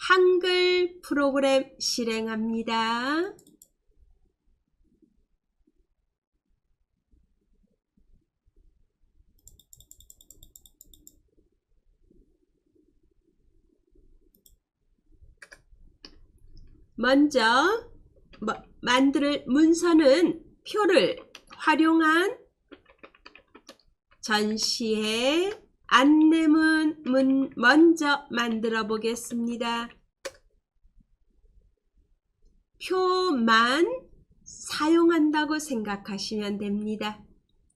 한글 프로그램 실행합니다. 먼저 만들 문서는 표를 활용한 전시회 안내문 먼저 만들어 보겠습니다. 표만 사용한다고 생각하시면 됩니다.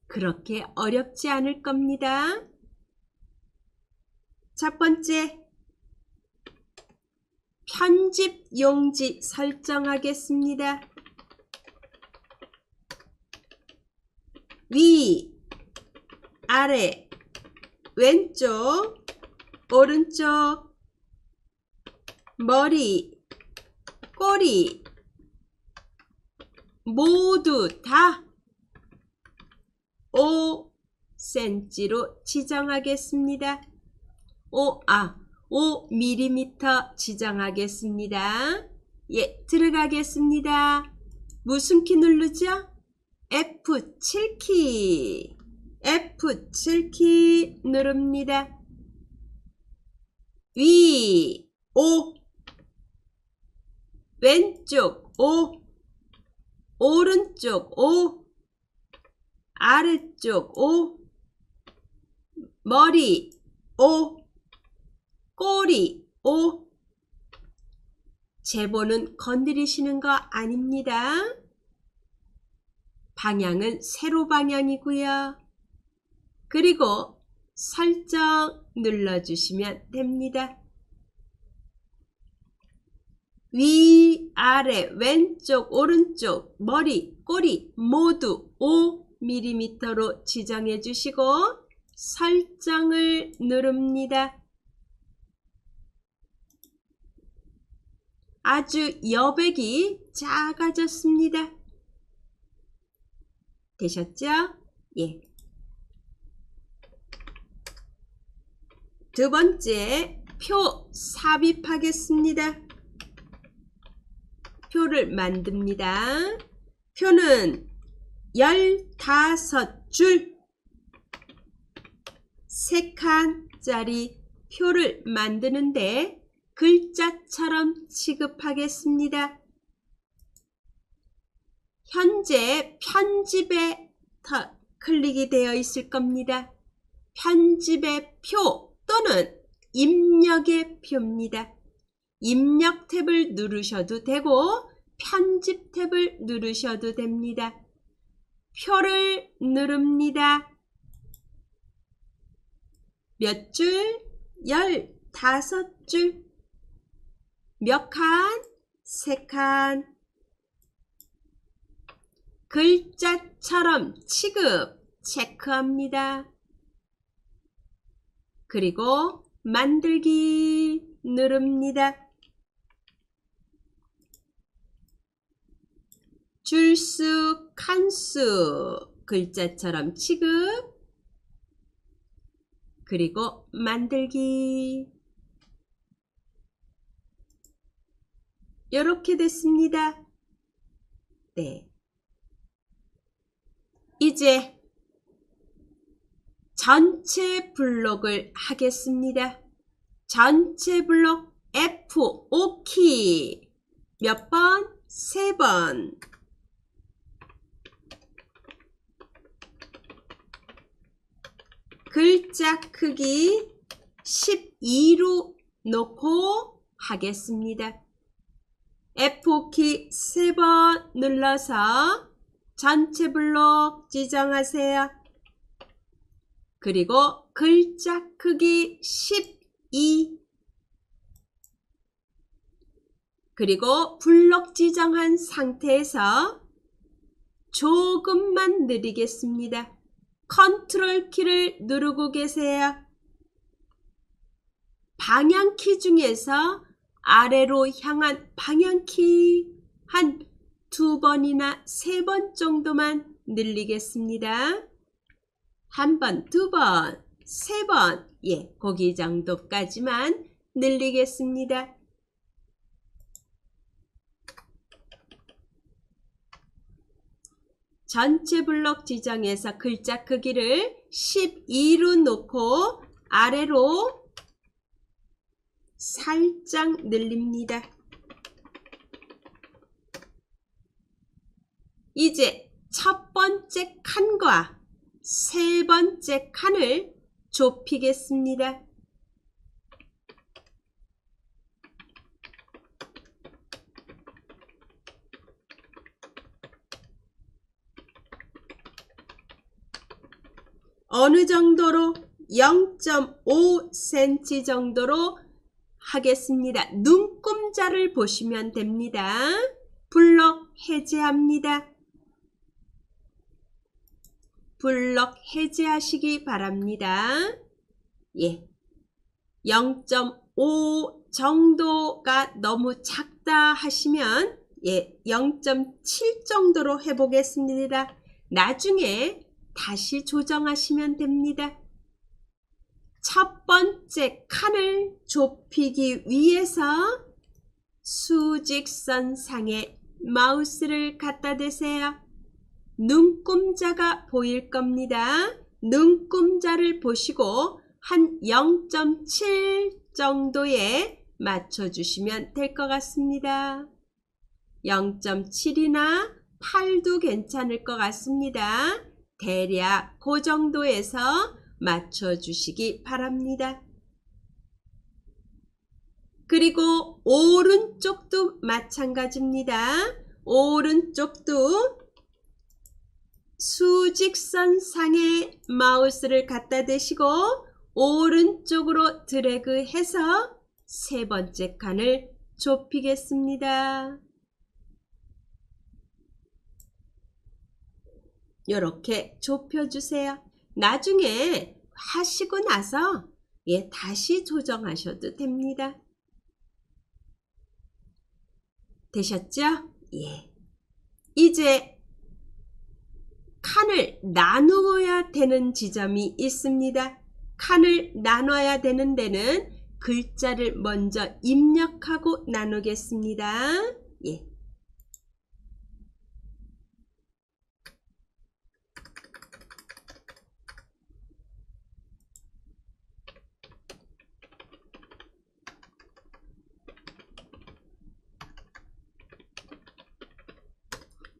그렇게 어렵지 않을 겁니다. 첫 번째, 편집 용지 설정하겠습니다. 위, 아래, 왼쪽, 오른쪽, 머리, 꼬리 모두 다 5cm로 지정하겠습니다. 5mm 지정하겠습니다. 예, 들어가겠습니다. 무슨 키 누르죠? F7키. F7키 누릅니다. 위 5, 왼쪽 5, 오른쪽 5, 아래쪽 5, 머리 5, 꼬리 5. 제보는 건드리시는 거 아닙니다. 방향은 세로 방향이고요. 그리고 설정 눌러주시면 됩니다. 위, 아래, 왼쪽, 오른쪽, 머리, 꼬리 모두 5mm로 지정해 주시고 설정을 누릅니다. 아주 여백이 작아졌습니다. 되셨죠? 예. 두 번째, 표 삽입하겠습니다. 표를 만듭니다. 표는 15줄 3칸짜리 표를 만드는데 글자처럼 취급하겠습니다. 현재 편집에 클릭이 되어 있을 겁니다. 편집의 표 또는 입력의 표입니다. 입력 탭을 누르셔도 되고 편집 탭을 누르셔도 됩니다. 표를 누릅니다. 몇 줄? 15줄. 몇 칸? 3칸. 글자처럼 취급 체크합니다. 그리고 만들기 누릅니다. 줄수, 칸수 글자처럼 취급. 그리고 만들기. 이렇게 됐습니다. 네. 이제 전체 블록을 하겠습니다. 전체 블록 F5키. 몇 번? 3번. 글자 크기 12로 놓고 하겠습니다. F5키 3번 눌러서 전체 블록 지정하세요. 그리고 글자 크기 12. 그리고 블록 지정한 상태에서 조금만 느리겠습니다. 컨트롤 키를 누르고 계세요. 방향키 중에서 아래로 향한 방향키 한 2번이나 3번 정도만 늘리겠습니다. 1번, 2번, 3번, 예, 거기 정도까지만 늘리겠습니다. 전체 블록 지정해서 글자 크기를 12로 놓고 아래로 살짝 늘립니다. 이제 첫 번째 칸과 세 번째 칸을 좁히겠습니다. 어느 정도로 0.5cm 정도로 하겠습니다. 눈금자를 보시면 됩니다. 블럭 해제합니다. 블럭 해제하시기 바랍니다. 예, 0.5 정도가 너무 작다 하시면 0.7 정도로 해보겠습니다. 나중에 다시 조정하시면 됩니다. 첫 번째 칸을 좁히기 위해서 수직선상에 마우스를 갖다 대세요. 눈금자가 보일 겁니다. 눈금자를 보시고 한 0.7 정도에 맞춰주시면 될 것 같습니다. 0.7이나 8도 괜찮을 것 같습니다. 대략 그 정도에서 맞춰주시기 바랍니다. 그리고 오른쪽도 마찬가지입니다. 오른쪽도 수직선상에 마우스를 갖다 대시고 오른쪽으로 드래그해서 세 번째 칸을 좁히겠습니다. 이렇게 좁혀주세요. 나중에 하시고 나서 다시 조정하셔도 됩니다. 되셨죠? 예. 이제 칸을 나누어야 되는 지점이 있습니다. 칸을 나눠야 되는 데는 글자를 먼저 입력하고 나누겠습니다. 예.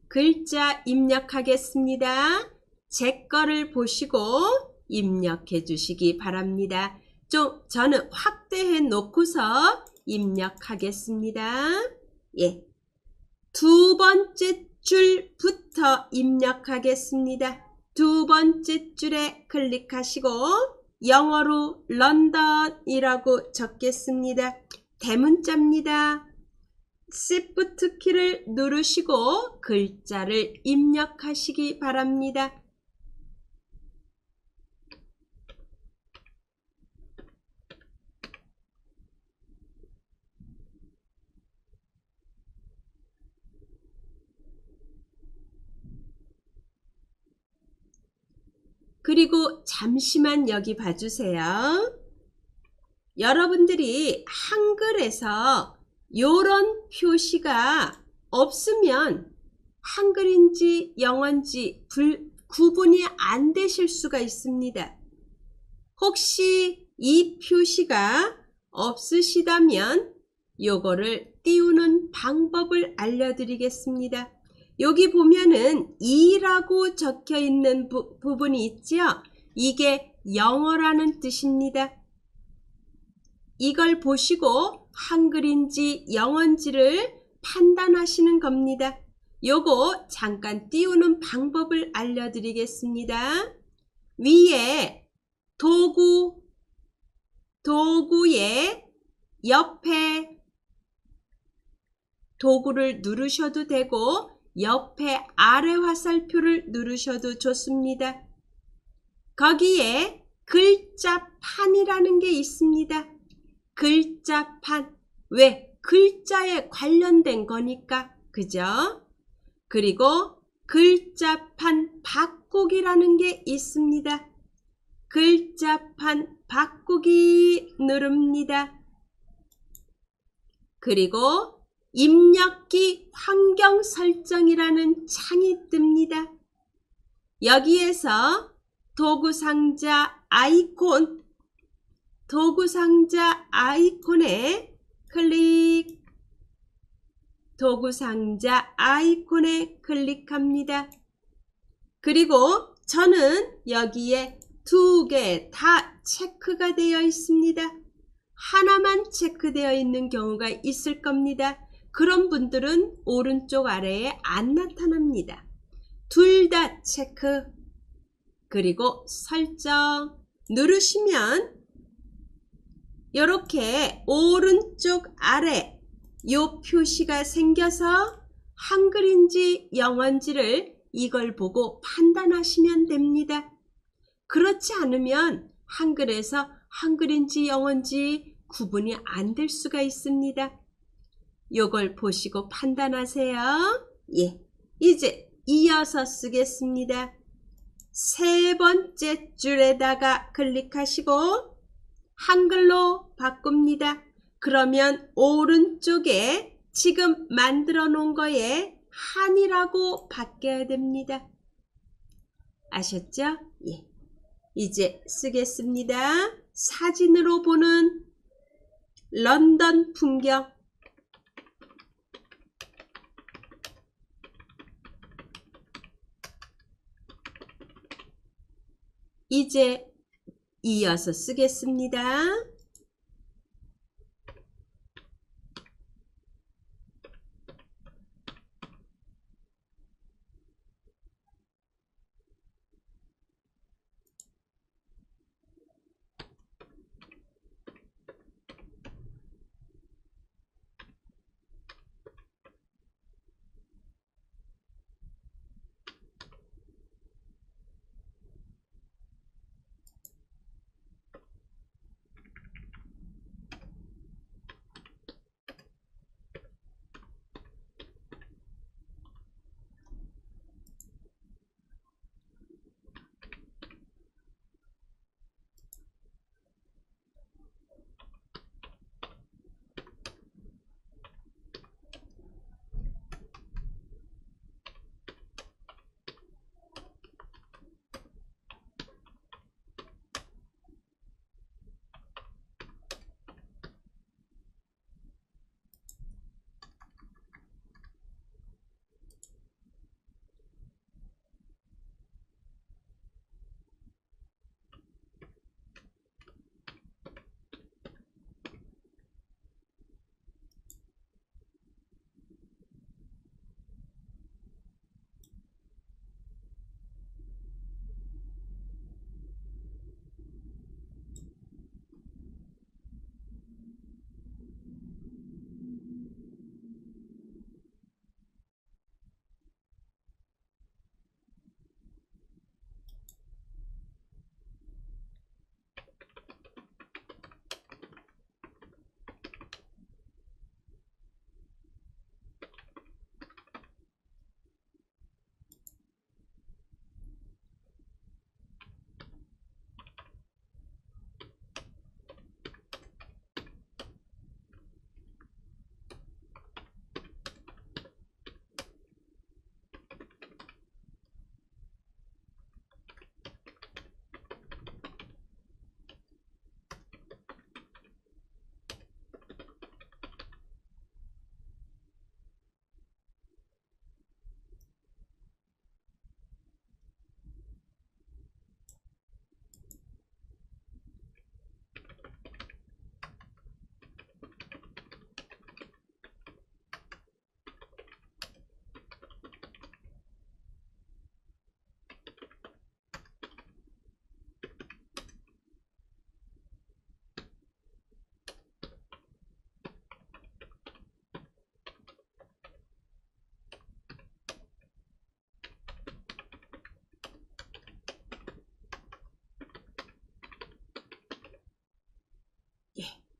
글자 입력하겠습니다. 제 거를 보시고 입력해 주시기 바랍니다. 저는 확대해 놓고서 입력하겠습니다. 예. 두 번째 줄부터 입력하겠습니다. 두 번째 줄에 클릭하시고 영어로 런던이라고 적겠습니다. 대문자입니다. Shift 키를 누르시고 글자를 입력하시기 바랍니다. 그리고 잠시만 여기 봐주세요. 여러분들이 한글에서 요런 표시가 없으면 한글인지 영어인지 구분이 안 되실 수가 있습니다. 혹시 이 표시가 없으시다면 요거를 띄우는 방법을 알려드리겠습니다. 여기 보면은 2라고 적혀 있는 부분이 있죠? 이게 영어라는 뜻입니다. 이걸 보시고 한글인지 영어인지를 판단하시는 겁니다. 요거 잠깐 띄우는 방법을 알려드리겠습니다. 위에 도구의 옆에 도구를 누르셔도 되고 옆에 아래 화살표를 누르셔도 좋습니다. 거기에 글자판이라는 게 있습니다. 글자판. 왜? 글자에 관련된 거니까. 그죠? 그리고 글자판 바꾸기라는 게 있습니다. 글자판 바꾸기 누릅니다. 그리고 입력기 환경 설정이라는 창이 뜹니다. 여기에서 도구상자 아이콘에 클릭, 도구상자 아이콘에 클릭합니다. 그리고 저는 여기에 2개 다 체크가 되어 있습니다. 하나만 체크되어 있는 경우가 있을 겁니다. 그런 분들은 오른쪽 아래에 안 나타납니다. 둘 다 체크, 그리고 설정 누르시면 이렇게 오른쪽 아래 요 표시가 생겨서 한글인지 영어인지를 이걸 보고 판단하시면 됩니다. 그렇지 않으면 한글에서 한글인지 영어인지 구분이 안 될 수가 있습니다. 요걸 보시고 판단하세요. 예, 이제 이어서 쓰겠습니다. 세 번째 줄에다가 클릭하시고 한글로 바꿉니다. 그러면 오른쪽에 지금 만들어 놓은 거에 한이라고 바뀌어야 됩니다. 아셨죠? 예. 이제 쓰겠습니다. 사진으로 보는 런던 풍경. 이제 이어서 쓰겠습니다.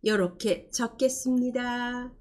이렇게 적겠습니다.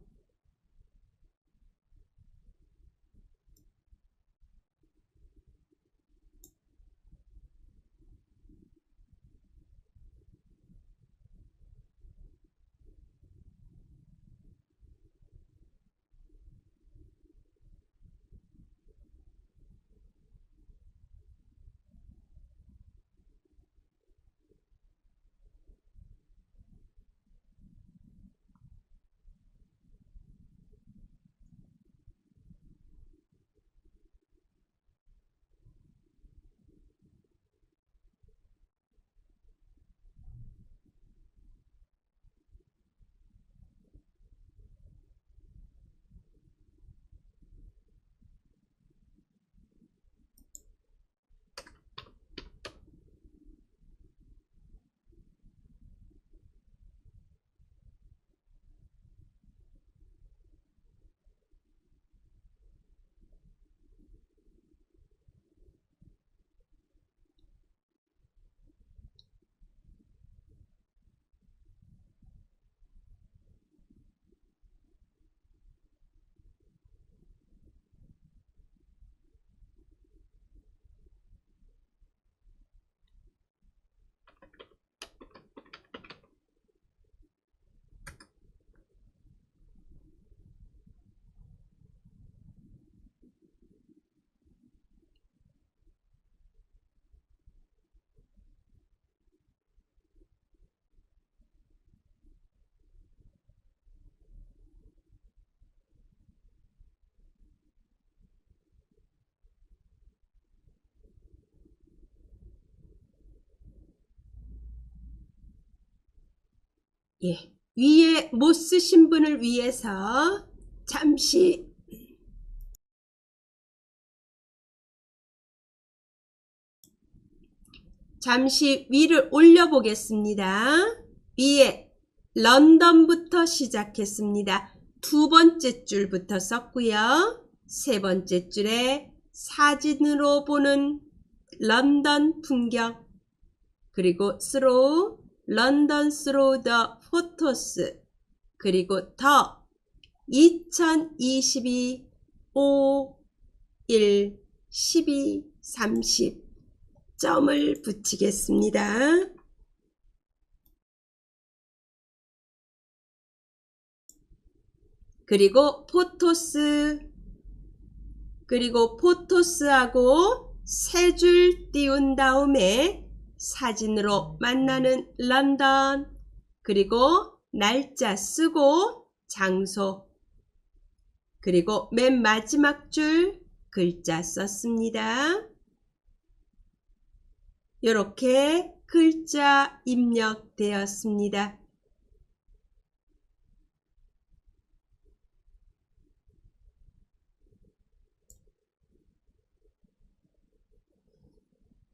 예, 위에 못 쓰신 분을 위해서 잠시 위를 올려보겠습니다. 위에 런던부터 시작했습니다. 두 번째 줄부터 썼고요. 세 번째 줄에 사진으로 보는 런던 풍경, 그리고 through, 런던 through the photos, 그리고 더 2022 5 1 12 30 점을 붙이겠습니다. 그리고 포토스, 그리고 포토스하고 세 줄 띄운 다음에 사진으로 만나는 런던, 그리고 날짜 쓰고 장소, 그리고 맨 마지막 줄 글자 썼습니다. 이렇게 글자 입력되었습니다.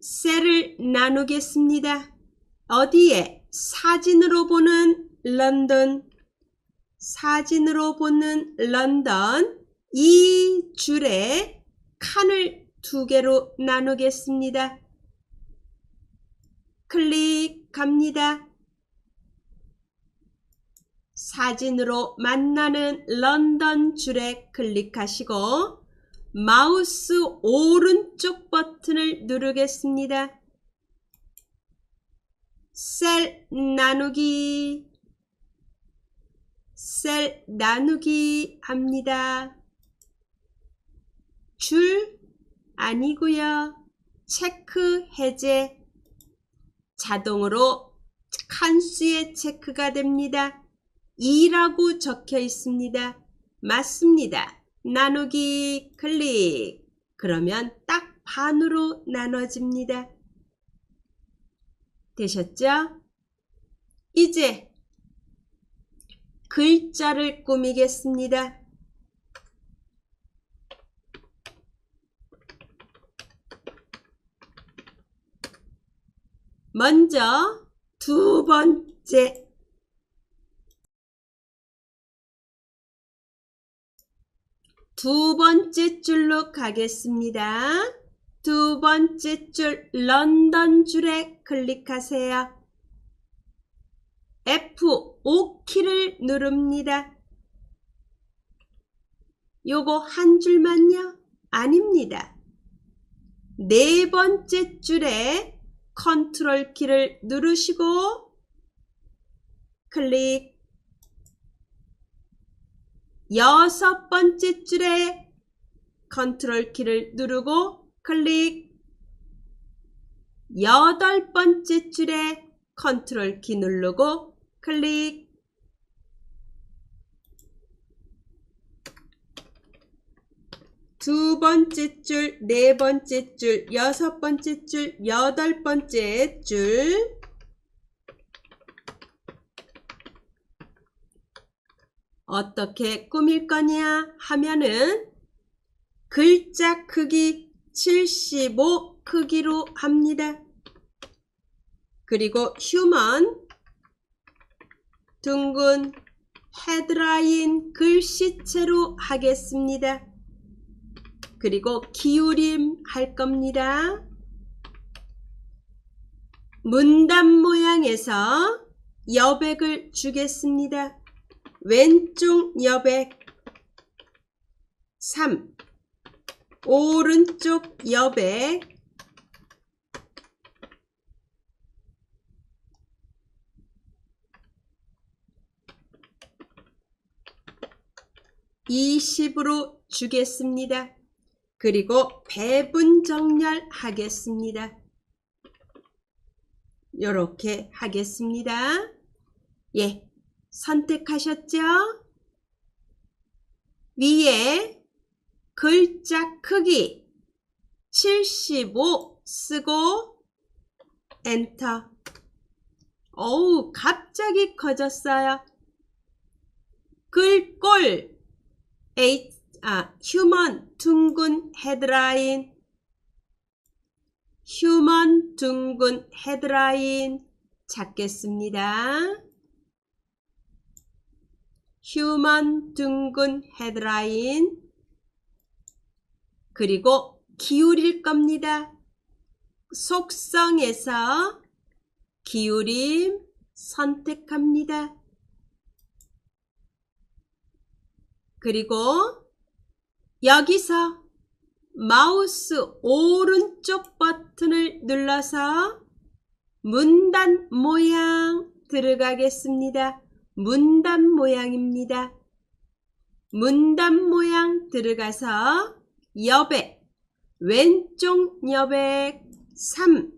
셀을 나누겠습니다. 어디에? 사진으로 보는 런던, 사진으로 보는 런던, 이 줄에 칸을 두 개로 나누겠습니다. 클릭합니다. 사진으로 만나는 런던 줄에 클릭하시고 마우스 오른쪽 버튼을 누르겠습니다. 셀 나누기, 셀 나누기 합니다. 줄 아니고요. 체크 해제, 자동으로 칸수에 체크가 됩니다. 2라고 적혀 있습니다. 맞습니다. 나누기 클릭. 그러면 딱 반으로 나눠집니다. 되셨죠? 이제 글자를 꾸미겠습니다. 먼저 두 번째 줄로 가겠습니다. 두 번째 줄 런던 줄에 클릭하세요. F5키를 누릅니다. 요거 한 줄만요? 아닙니다. 네 번째 줄에 컨트롤 키를 누르시고 클릭. 여섯 번째 줄에 컨트롤 키를 누르고 클릭. 여덟 번째 줄에 컨트롤 키 누르고 클릭. 두 번째 줄, 네 번째 줄, 여섯 번째 줄, 여덟 번째 줄. 어떻게 꾸밀 거냐 하면은 글자 크기 75 크기로 합니다. 그리고 휴먼, 둥근, 헤드라인 글씨체로 하겠습니다. 그리고 기울임 할 겁니다. 문단 모양에서 여백을 주겠습니다. 왼쪽 여백 3, 오른쪽 여백 20으로 주겠습니다. 그리고 배분 정렬 하겠습니다. 이렇게 하겠습니다. 예, 선택하셨죠? 위에 글자 크기 75 쓰고 엔터. 어우, 갑자기 커졌어요. 글꼴 휴먼 둥근 헤드라인, 휴먼 둥근 헤드라인 찾겠습니다. 휴먼 둥근 헤드라인. 그리고 기울일 겁니다. 속성에서 기울임 선택합니다. 그리고 여기서 마우스 오른쪽 버튼을 눌러서 문단 모양 들어가겠습니다. 문단 모양입니다. 문단 모양 들어가서 여백, 왼쪽 여백 3,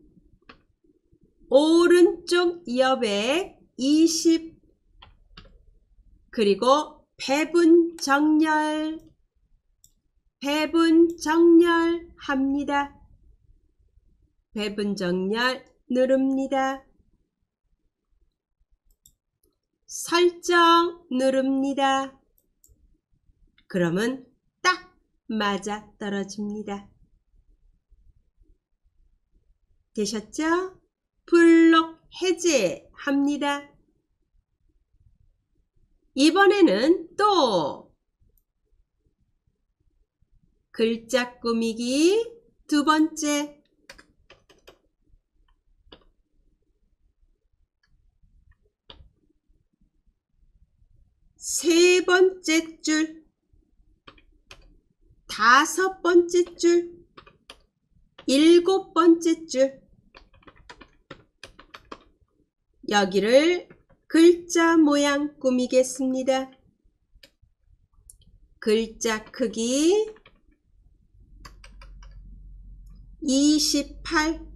오른쪽 여백 20, 그리고 배분 정렬 합니다. 배분 정렬 누릅니다. 설정 누릅니다. 그러면 딱 맞아 떨어집니다. 되셨죠? 블록 해제합니다. 이번에는 또 글자 꾸미기 두 번째, 세 번째 줄, 다섯 번째 줄, 일곱 번째 줄, 여기를 글자 모양 꾸미겠습니다. 글자 크기 28,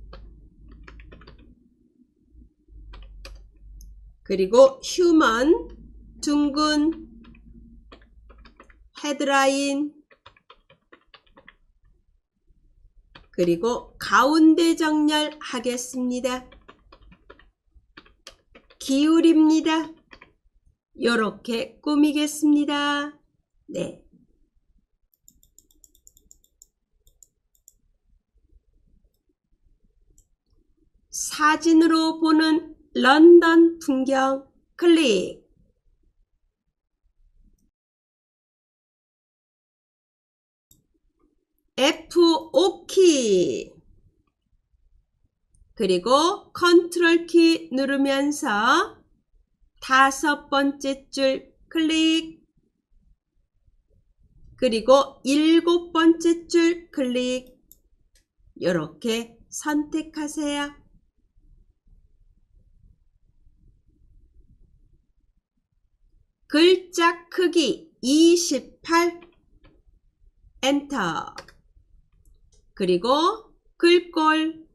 그리고 휴먼 둥근 헤드라인, 그리고 가운데 정렬 하겠습니다. 기울입니다. 요렇게 꾸미겠습니다. 네. 사진으로 보는 런던 풍경 클릭. F5키 그리고 컨트롤 키 누르면서 다섯 번째 줄 클릭, 그리고 일곱 번째 줄 클릭. 이렇게 선택하세요. 글자 크기 28, 엔터. 그리고 글꼴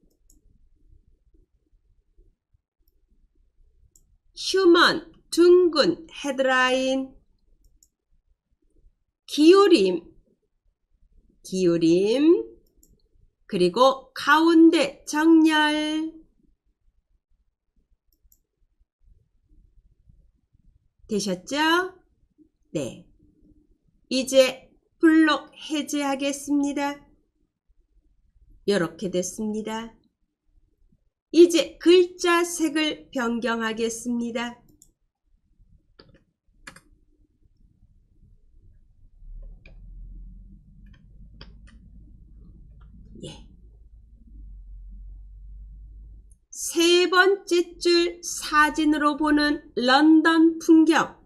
휴먼 둥근 헤드라인, 기울임, 그리고 가운데 정렬. 되셨죠? 네. 이제 블록 해제하겠습니다. 이렇게 됐습니다. 이제 글자 색을 변경하겠습니다. 예. 세 번째 줄 사진으로 보는 런던 풍경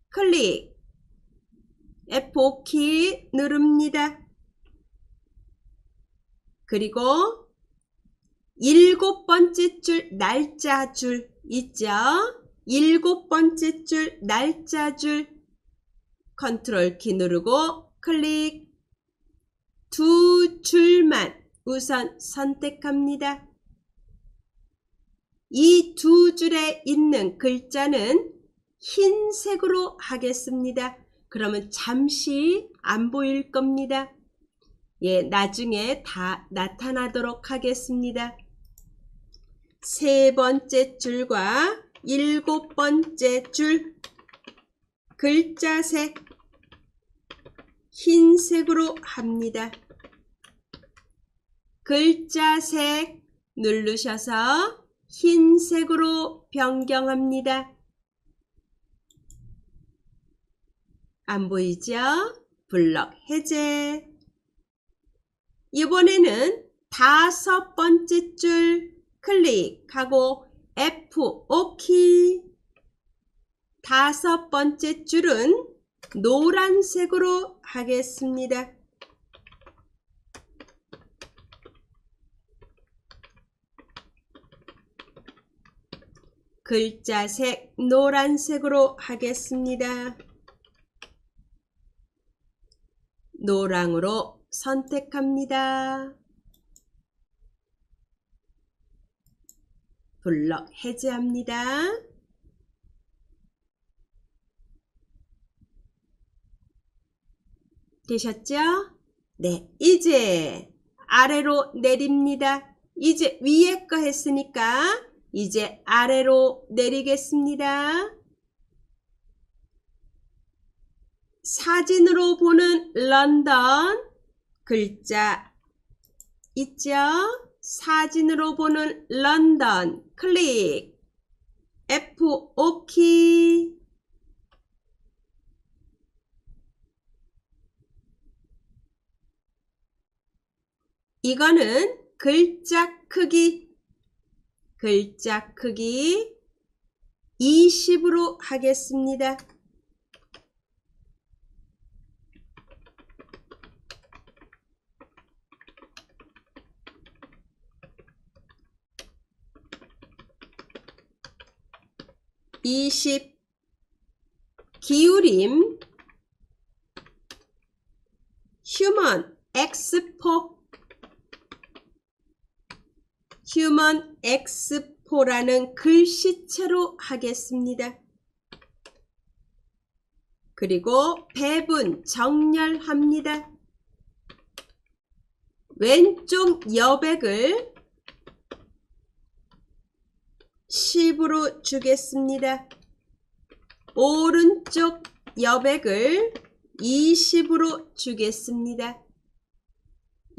클릭, F5키 누릅니다. 그리고 일곱 번째 줄 날짜 줄 있죠? 일곱 번째 줄 날짜 줄 컨트롤 키 누르고 클릭. 두 줄만 우선 선택합니다. 이 두 줄에 있는 글자는 흰색으로 하겠습니다. 그러면 잠시 안 보일 겁니다. 예, 나중에 다 나타나도록 하겠습니다. 세 번째 줄과 일곱 번째 줄 글자색 흰색으로 합니다. 글자색 누르셔서 흰색으로 변경합니다. 안 보이죠? 블럭 해제. 이번에는 다섯 번째 줄 클릭하고 F5 키. 다섯 번째 줄은 노란색으로 하겠습니다. 글자색 노란색으로 하겠습니다. 노랑으로 선택합니다. 블럭 해제합니다. 되셨죠? 네, 이제 아래로 내립니다. 이제 위에 거 했으니까 이제 아래로 내리겠습니다. 사진으로 보는 런던 글자 있죠? 사진으로 보는 런던 클릭 F5 키. 이거는 글자 크기 20으로 하겠습니다. 기울임 휴먼 X4라는 글씨체로 하겠습니다. 그리고 배분 정렬합니다. 왼쪽 여백을 10으로 주겠습니다. 오른쪽 여백을 20으로 주겠습니다.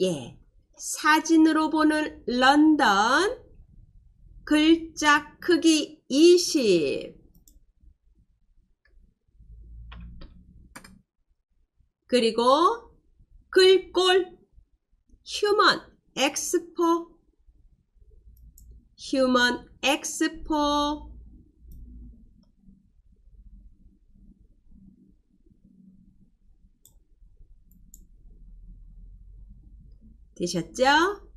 예, 사진으로 보는 런던 글자 크기 20. 그리고 글꼴 휴먼 X4 되셨죠?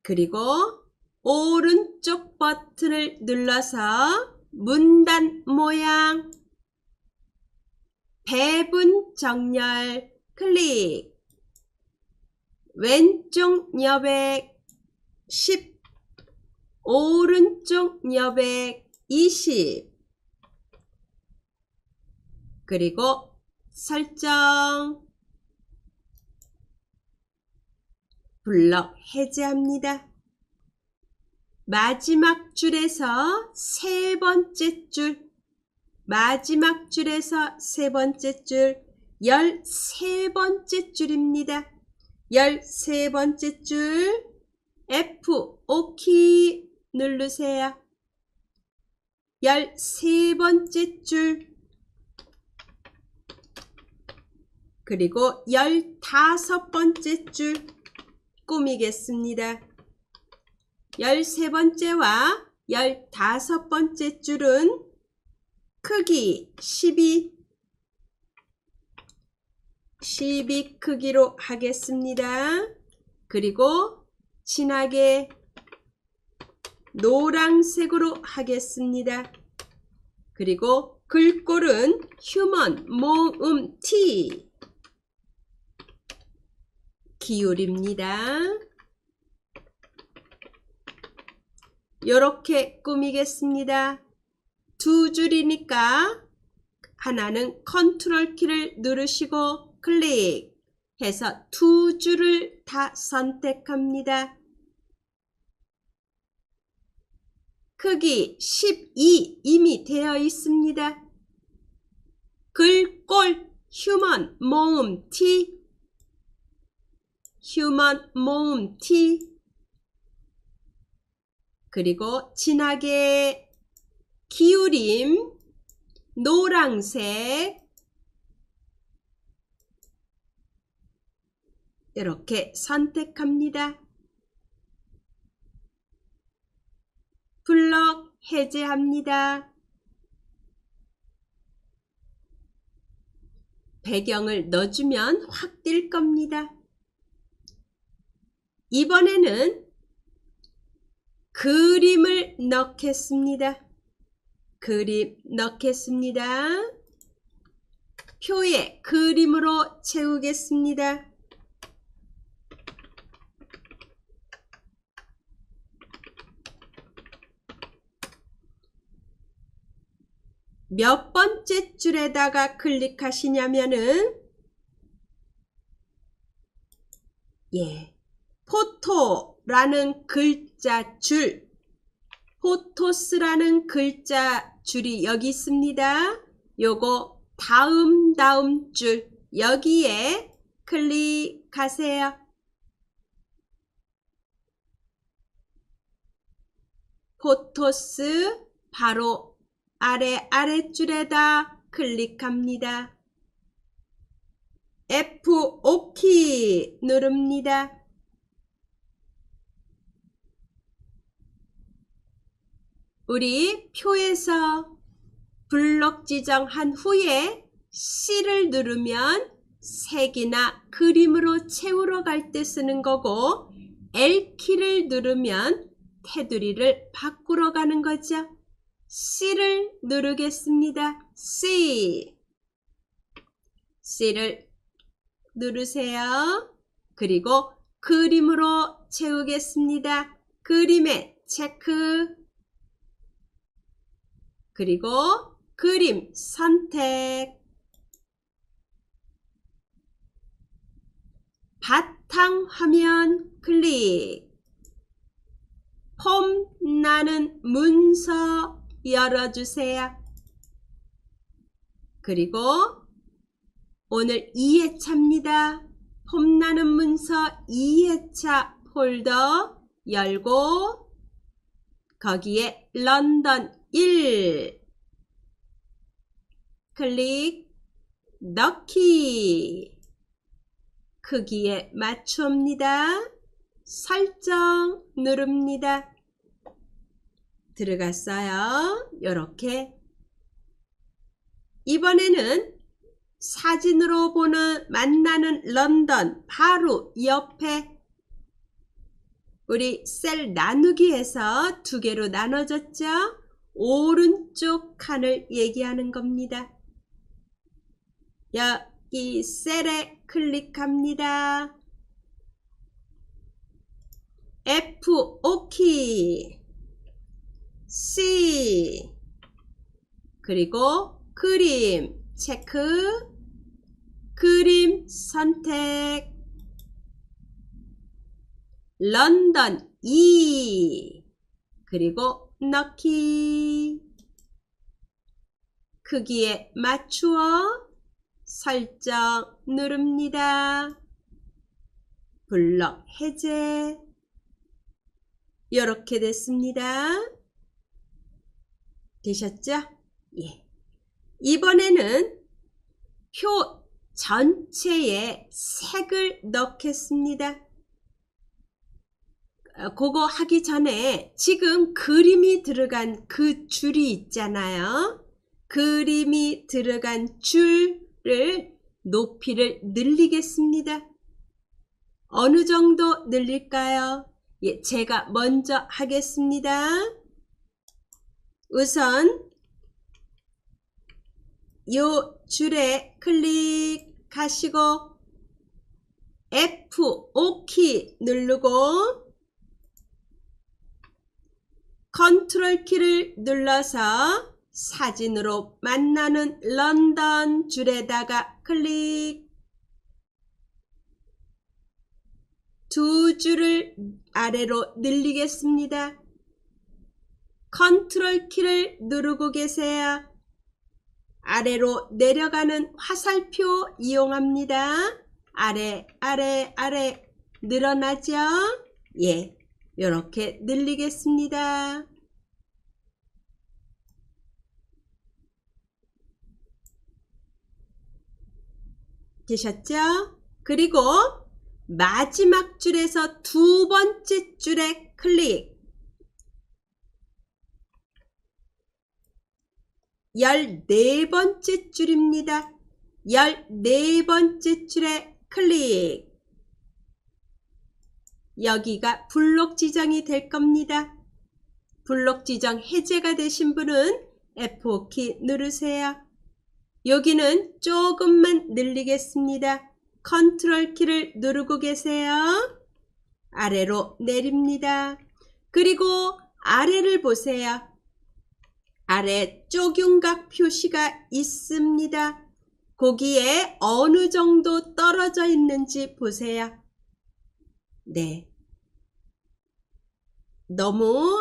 그리고 오른쪽 버튼을 눌러서 문단 모양 배분 정렬 클릭. 왼쪽 여백 10, 오른쪽 여백 20. 그리고 설정. 블럭 해제합니다. 마지막 줄에서 세 번째 줄, 마지막 줄에서 세 번째 줄, 13번째 줄입니다. 13번째 줄 F5 키 누르세요. 13번째 줄 그리고 15번째 줄 꾸미겠습니다. 13번째와 15번째 줄은 크기 12 크기로 하겠습니다. 그리고 진하게 노란색으로 하겠습니다. 그리고 글꼴은 휴먼 모음 T 기울입니다. 이렇게 꾸미겠습니다. 두 줄이니까 하나는 컨트롤 키를 누르시고 클릭해서 두 줄을 다 선택합니다. 크기 12 이미 되어 있습니다. 글꼴 휴먼 모음 T, 휴먼 모음 T. 그리고 진하게 기울임 노란색 이렇게 선택합니다. 블럭 해제합니다. 배경을 넣어주면 확 뜰 겁니다. 이번에는 그림을 넣겠습니다. 그림 넣겠습니다. 표에 그림으로 채우겠습니다. 몇 번째 줄에다가 클릭하시냐면은 포토라는 글자 줄, 포토스라는 글자 줄이 여기 있습니다. 요거 다음 줄 여기에 클릭하세요. 포토스 바로 아랫줄에다 클릭합니다. F5키 누릅니다. 우리 표에서 블록 지정한 후에 C를 누르면 색이나 그림으로 채우러 갈 때 쓰는 거고, L키를 누르면 테두리를 바꾸러 가는 거죠. C를 누르겠습니다. C를 누르세요. 그리고 그림으로 채우겠습니다. 그림에 체크. 그리고 그림 선택. 바탕화면 클릭. 폼 나는 문서 열어주세요. 그리고 오늘 2회차입니다. 폼 나는 문서 2회차 폴더 열고 거기에 런던 1 클릭 넣기. 크기에 맞춥니다. 설정 누릅니다. 들어갔어요. 이렇게. 이번에는 사진으로 보는 만나는 런던 바로 옆에 우리 셀 나누기에서 두 개로 나눠졌죠? 오른쪽 칸을 얘기하는 겁니다. 여기 셀에 클릭합니다. F5키 C 그리고 그림 체크. 그림 선택. 런던 2 그리고 넣기. 크기에 맞추어 설정 누릅니다. 블럭 해제. 이렇게 됐습니다. 되셨죠? 예. 이번에는 표 전체에 색을 넣겠습니다. 그거 하기 전에 지금 그림이 들어간 그 줄이 있잖아요. 그림이 들어간 줄을 높이를 늘리겠습니다. 어느 정도 늘릴까요? 예, 제가 먼저 하겠습니다. 우선 요 줄에 클릭하시고 F5키 누르고 컨트롤 키를 눌러서 사진으로 만나는 런던 줄에다가 클릭. 두 줄을 아래로 늘리겠습니다. 컨트롤 키를 누르고 계세요. 아래로 내려가는 화살표 이용합니다. 아래, 아래, 아래 늘어나죠? 예, 이렇게 늘리겠습니다. 되셨죠? 그리고 마지막 줄에서 두 번째 줄에 클릭. 14번째 줄입니다. 14번째 줄에 클릭. 여기가 블록 지정이 될 겁니다. 블록 지정 해제가 되신 분은 F5키 누르세요. 여기는 조금만 늘리겠습니다. 컨트롤 키를 누르고 계세요. 아래로 내립니다. 그리고 아래를 보세요. 아래 쪽윤각 표시가 있습니다. 거기에 어느 정도 떨어져 있는지 보세요. 네. 너무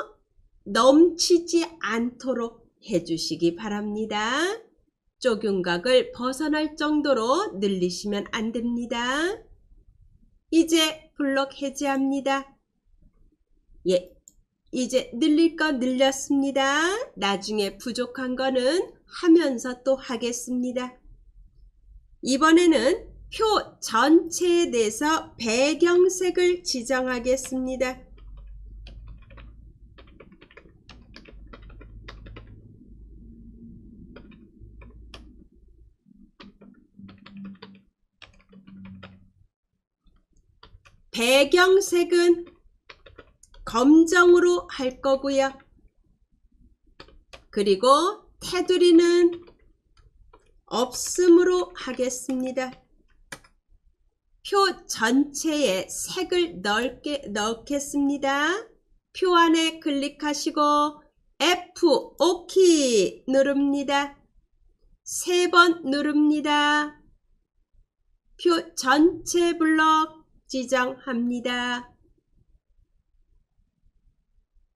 넘치지 않도록 해주시기 바랍니다. 쪽윤각을 벗어날 정도로 늘리시면 안 됩니다. 이제 블록 해제합니다. 예, 이제 늘릴 거 늘렸습니다. 나중에 부족한 거는 하면서 또 하겠습니다. 이번에는 표 전체에 대해서 배경색을 지정하겠습니다. 배경색은 검정으로 할 거고요. 그리고 테두리는 없음으로 하겠습니다. 표 전체에 색을 넣겠습니다. 표 안에 클릭하시고 F5키 누릅니다. 3번 누릅니다. 표 전체 블록 지정합니다.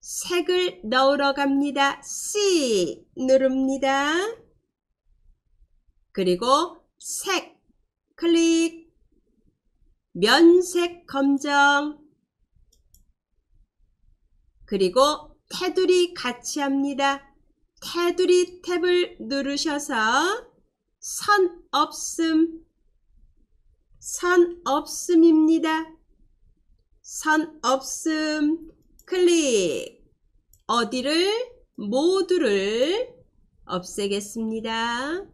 색을 넣으러 갑니다. C 누릅니다. 그리고 색 클릭. 면색 검정. 그리고 테두리 같이 합니다. 테두리 탭을 누르셔서 선 없음. 선 없음입니다. 선 없음 클릭. 어디를? 모두를 없애겠습니다.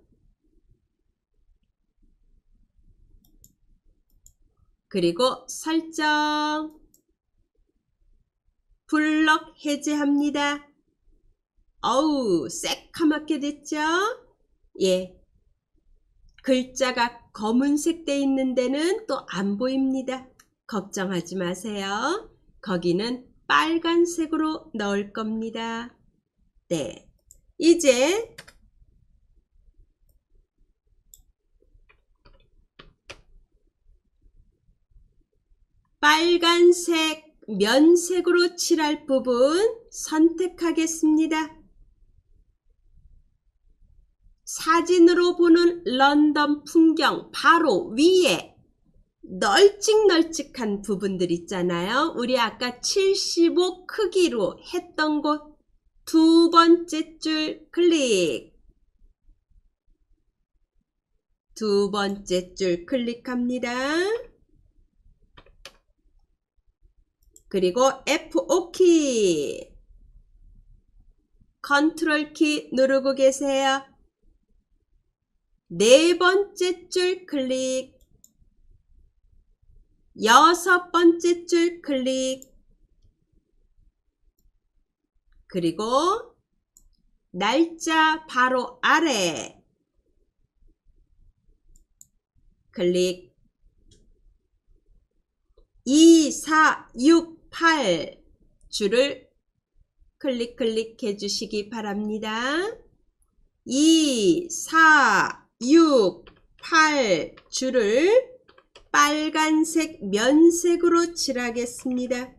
그리고 설정. 블록 해제합니다. 어우, 새카맣게 됐죠? 예. 글자가 검은색 돼 있는 데는 또 안 보입니다. 걱정하지 마세요. 거기는 빨간색으로 넣을 겁니다. 네. 이제 빨간색 면색으로 칠할 부분 선택하겠습니다. 사진으로 보는 런던 풍경 바로 위에 널찍널찍한 부분들 있잖아요. 우리 아까 75 크기로 했던 곳 두 번째 줄 클릭. 두 번째 줄 클릭합니다. 그리고 F5키. 컨트롤 키 누르고 계세요. 네 번째 줄 클릭. 여섯 번째 줄 클릭. 그리고 날짜 바로 아래 클릭. 2, 4, 6, 8 줄을 클릭해 주시기 바랍니다. 2, 4, 6, 8 줄을 빨간색 면색으로 칠하겠습니다.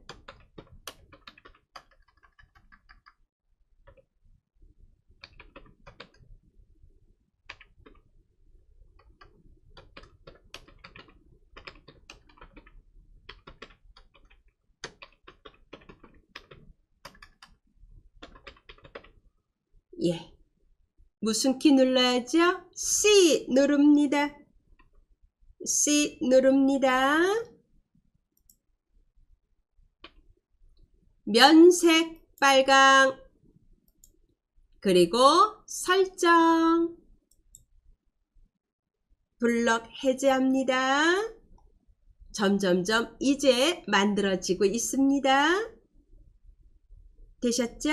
예. 무슨 키 눌러야죠? C 누릅니다. C 누릅니다. 면색 빨강. 그리고 설정. 블럭 해제합니다. 점점점 이제 만들어지고 있습니다. 되셨죠?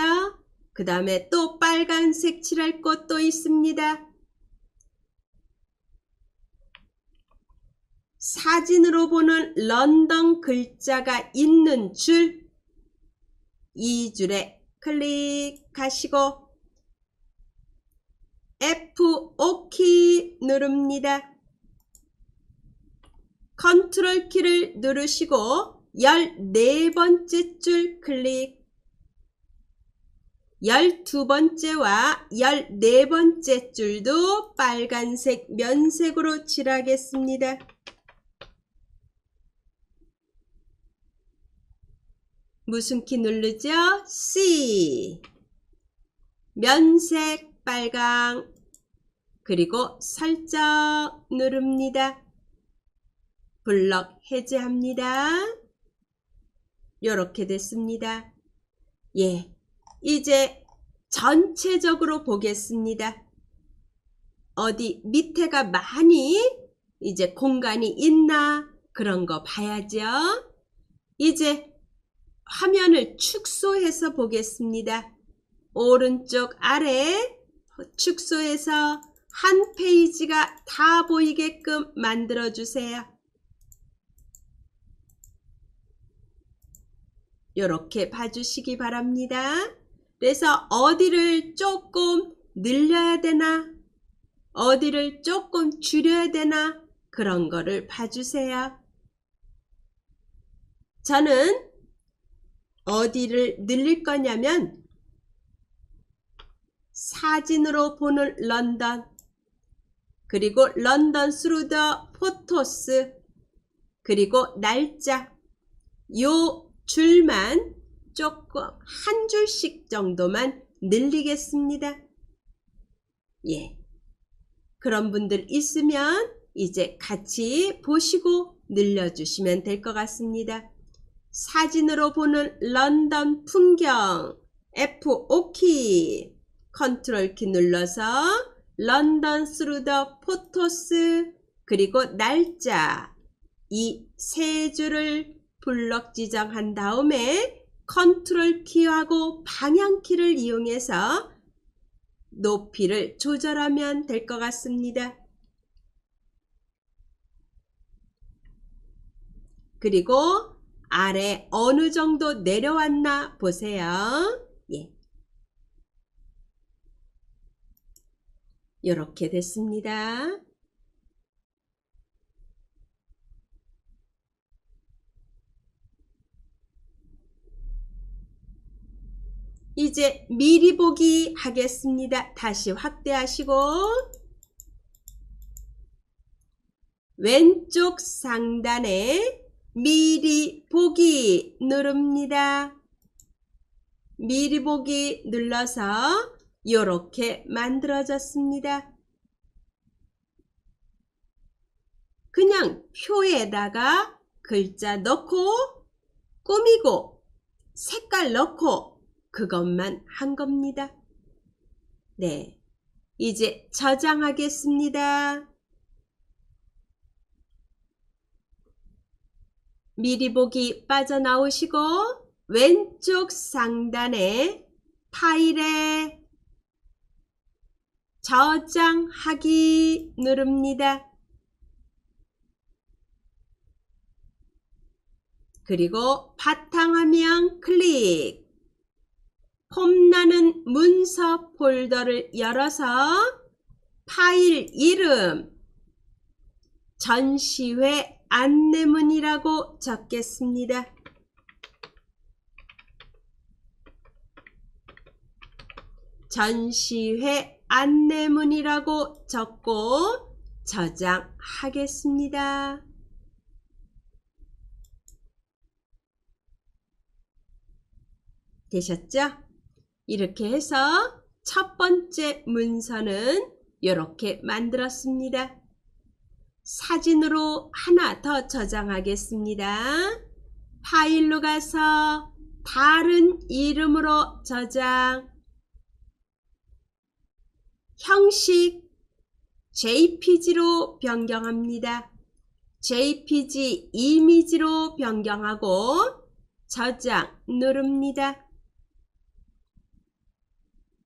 그 다음에 또 빨간색 칠할 곳도 있습니다. 사진으로 보는 런던 글자가 있는 줄, 이 줄에 클릭하시고 F5 키 누릅니다. 컨트롤 키를 누르시고 14번째 줄 클릭. 12번째와 14번째 줄도 빨간색 면색으로 칠하겠습니다. 무슨 키 누르죠? C. 면색 빨강. 그리고 설정 누릅니다. 블럭 해제합니다. 이렇게 됐습니다. 예. 이제 전체적으로 보겠습니다. 어디 밑에가 많이 이제 공간이 있나 그런 거 봐야죠. 이제 화면을 축소해서 보겠습니다. 오른쪽 아래 축소해서 한 페이지가 다 보이게끔 만들어 주세요. 이렇게 봐주시기 바랍니다. 그래서 어디를 조금 늘려야 되나, 어디를 조금 줄여야 되나 그런 거를 봐주세요. 저는 어디를 늘릴 거냐면 사진으로 보는 런던, 그리고 런던 스루 더 포토스, 그리고 날짜, 요 줄만 조금 한 줄씩 정도만 늘리겠습니다. 예. 그런 분들 있으면 이제 같이 보시고 늘려주시면 될 것 같습니다. 사진으로 보는 런던 풍경 F5 키, 컨트롤 키 눌러서 런던 스루 더 포토스, 그리고 날짜 이 세 줄을 블럭 지정한 다음에 컨트롤 키하고 방향 키를 이용해서 높이를 조절하면 될 것 같습니다. 그리고 아래 어느 정도 내려왔나 보세요. 예. 이렇게 됐습니다. 이제 미리 보기 하겠습니다. 다시 확대하시고 왼쪽 상단에 미리 보기 누릅니다. 미리 보기 눌러서 이렇게 만들어졌습니다. 그냥 표에다가 글자 넣고 꾸미고 색깔 넣고 그것만 한 겁니다. 네, 이제 저장하겠습니다. 미리 보기 빠져나오시고 왼쪽 상단에 파일에 저장하기 누릅니다. 그리고 바탕화면 클릭. 폼나는 문서 폴더를 열어서 파일 이름 전시회 안내문이라고 적겠습니다. 전시회 안내문이라고 적고 저장하겠습니다. 되셨죠? 이렇게 해서 첫 번째 문서는 이렇게 만들었습니다. 사진으로 하나 더 저장하겠습니다. 파일로 가서 다른 이름으로 저장. 형식 JPG로 변경합니다. JPG 이미지로 변경하고 저장 누릅니다.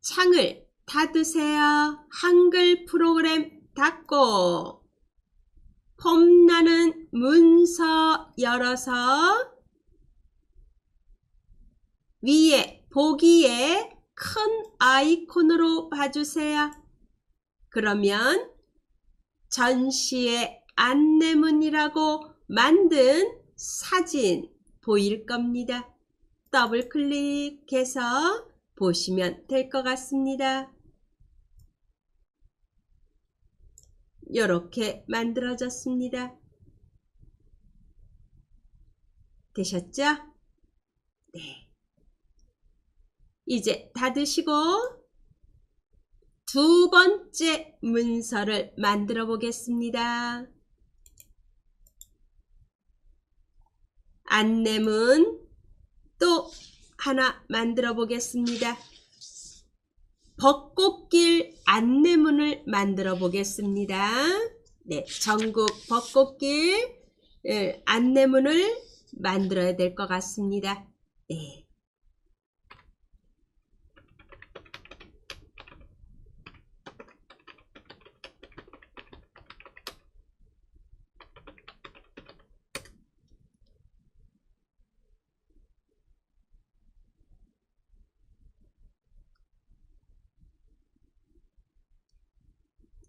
창을 닫으세요. 한글 프로그램 닫고 폼나는 문서 열어서 위에 보기에 큰 아이콘으로 봐주세요. 그러면 전시의 안내문이라고 만든 사진 보일 겁니다. 더블 클릭해서 보시면 될 것 같습니다. 이렇게 만들어졌습니다. 되셨죠? 네. 이제 닫으시고 두 번째 문서를 만들어 보겠습니다. 안내문 또 하나 만들어 보겠습니다. 벚꽃길 안내문을 만들어 보겠습니다. 네, 전국 벚꽃길 안내문을 만들어야 될 것 같습니다. 네.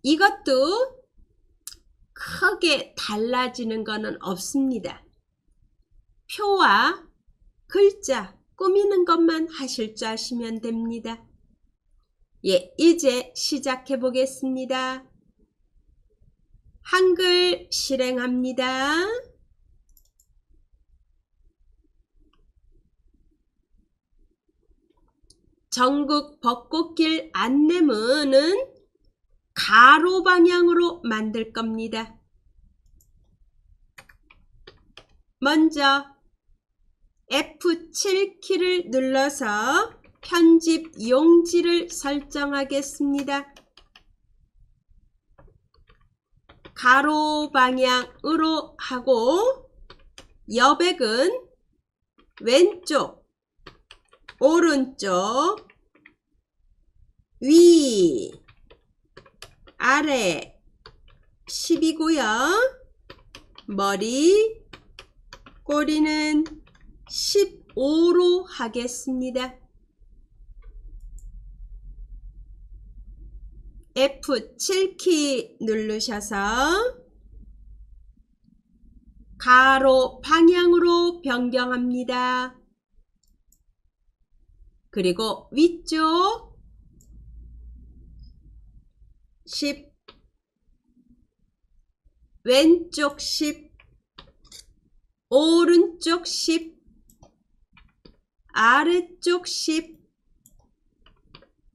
이것도 크게 달라지는 것은 없습니다. 표와 글자 꾸미는 것만 하실 줄 아시면 됩니다. 예, 이제 시작해 보겠습니다. 한글 실행합니다. 전국 벚꽃길 안내문은 가로 방향으로 만들 겁니다. 먼저 F7키를 눌러서 편집 용지를 설정하겠습니다. 가로 방향으로 하고 여백은 왼쪽, 오른쪽, 위, 아래 10이고요. 머리, 꼬리는 15로 하겠습니다. F7키 누르셔서 가로 방향으로 변경합니다. 그리고 위쪽 10, 왼쪽 10, 오른쪽 10, 아래쪽 10,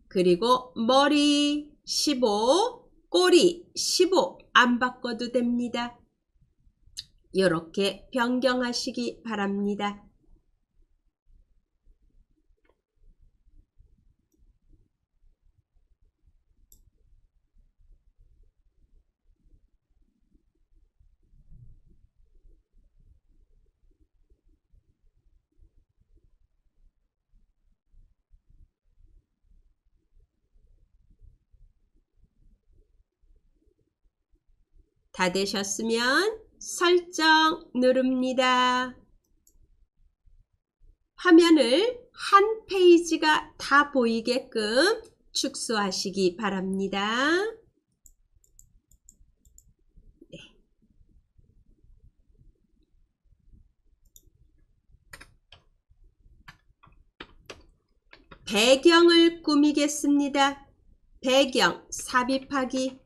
그리고 머리 15, 꼬리 15 안 바꿔도 됩니다. 이렇게 변경하시기 바랍니다. 다 되셨으면 설정 누릅니다. 화면을 한 페이지가 다 보이게끔 축소하시기 바랍니다. 네. 배경을 꾸미겠습니다. 배경 삽입하기.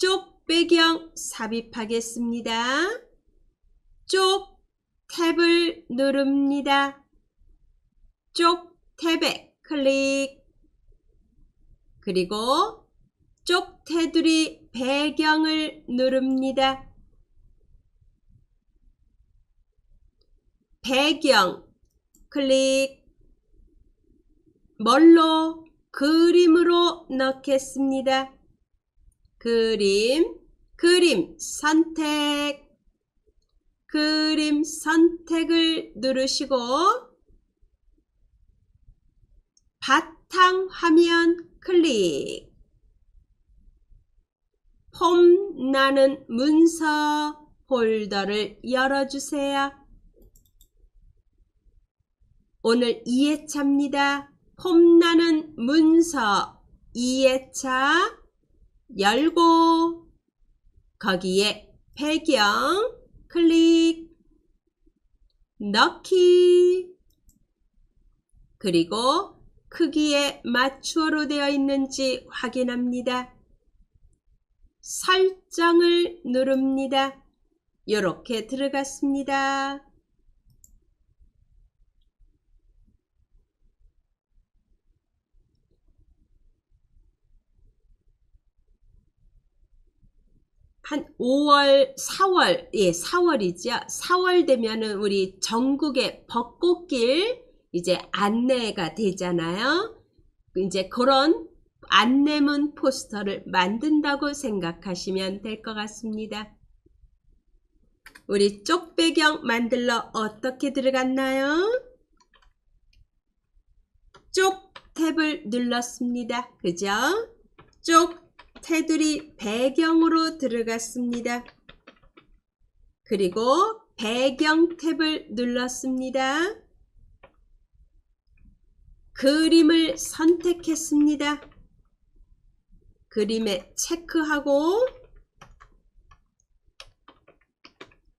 쪽 배경 삽입하겠습니다. 쪽 탭을 누릅니다. 쪽 탭에 클릭. 그리고 쪽 테두리 배경을 누릅니다. 배경 클릭. 뭘로? 그림으로 넣겠습니다. 그림 선택. 그림 선택을 누르시고 바탕화면 클릭. 폼나는 문서 폴더를 열어주세요. 오늘 2회차입니다. 폼나는 문서 2회차 열고 거기에 배경 클릭. 넣기. 그리고 크기에 맞추어로 되어 있는지 확인합니다. 설정을 누릅니다. 이렇게 들어갔습니다. 한 5월, 4월, 4월이죠. 4월 되면은 우리 전국의 벚꽃길 이제 안내가 되잖아요. 이제 그런 안내문 포스터를 만든다고 생각하시면 될 것 같습니다. 우리 쪽 배경 만들러 어떻게 들어갔나요? 쪽 탭을 눌렀습니다. 그죠? 쪽 테두리 배경으로 들어갔습니다. 그리고 배경 탭을 눌렀습니다. 그림을 선택했습니다. 그림에 체크하고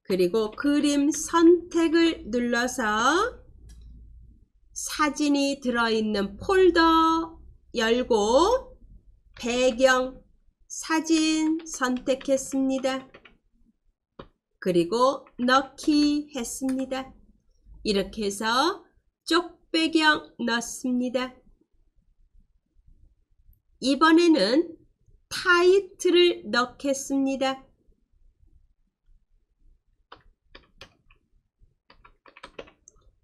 그리고 그림 선택을 눌러서 사진이 들어있는 폴더 열고 배경 사진 선택했습니다. 그리고 넣기 했습니다. 이렇게 해서 쪽 배경 넣습니다. 이번에는 타이틀을 넣겠습니다.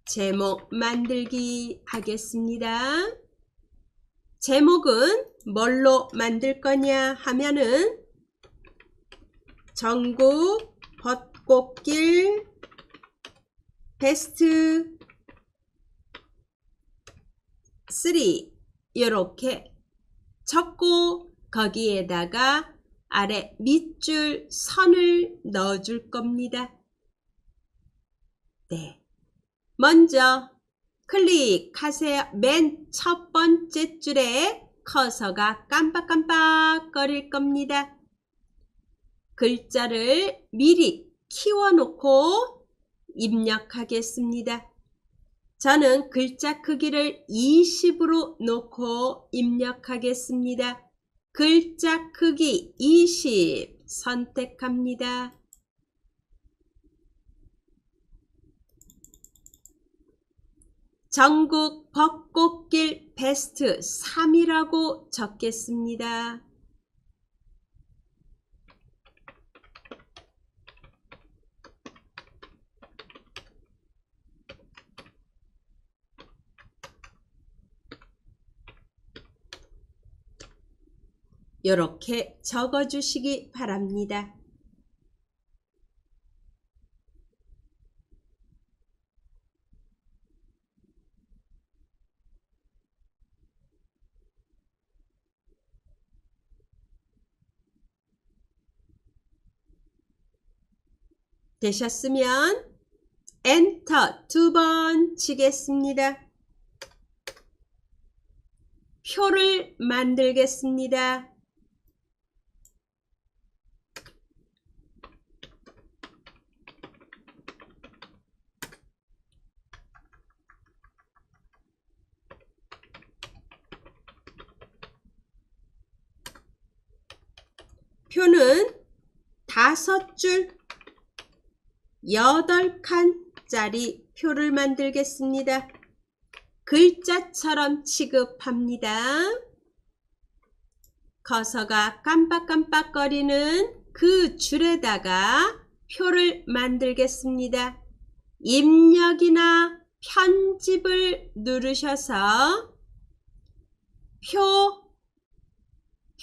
제목 만들기 하겠습니다. 제목은 뭘로 만들 거냐 하면은 전국 벚꽃길 베스트 3 이렇게 적고 거기에다가 아래 밑줄 선을 넣어 줄 겁니다. 네. 먼저 클릭하세요. 맨 첫 번째 줄에 커서가 깜빡깜빡 거릴 겁니다. 글자를 미리 키워놓고 입력하겠습니다. 저는 글자 크기를 20으로 놓고 입력하겠습니다. 글자 크기 20 선택합니다. 전국 벚꽃길 베스트 3이라고 적겠습니다. 이렇게 적어주시기 바랍니다. 되셨으면 엔터 2번 치겠습니다. 표를 만들겠습니다. 표는 5줄 8칸짜리 표를 만들겠습니다. 글자처럼 취급합니다. 커서가 깜빡깜빡거리는 그 줄에다가 표를 만들겠습니다. 입력이나 편집을 누르셔서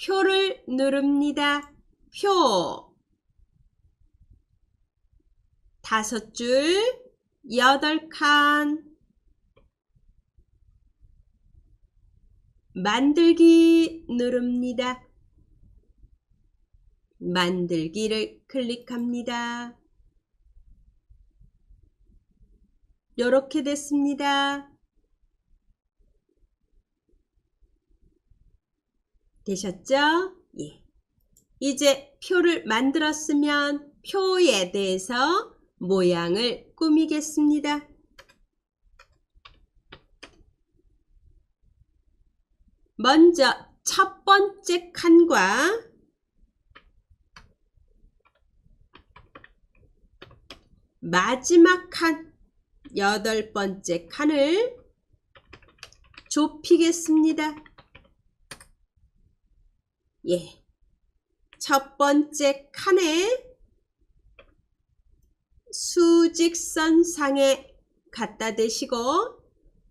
표를 누릅니다. 표 5줄 8칸 만들기 누릅니다. 만들기를 클릭합니다. 이렇게 됐습니다. 되셨죠? 예. 이제 표를 만들었으면 표에 대해서 모양을 꾸미겠습니다. 먼저 첫 번째 칸과 마지막 칸 8번째 칸을 좁히겠습니다. 예. 첫 번째 칸에 수직선상에 갖다 대시고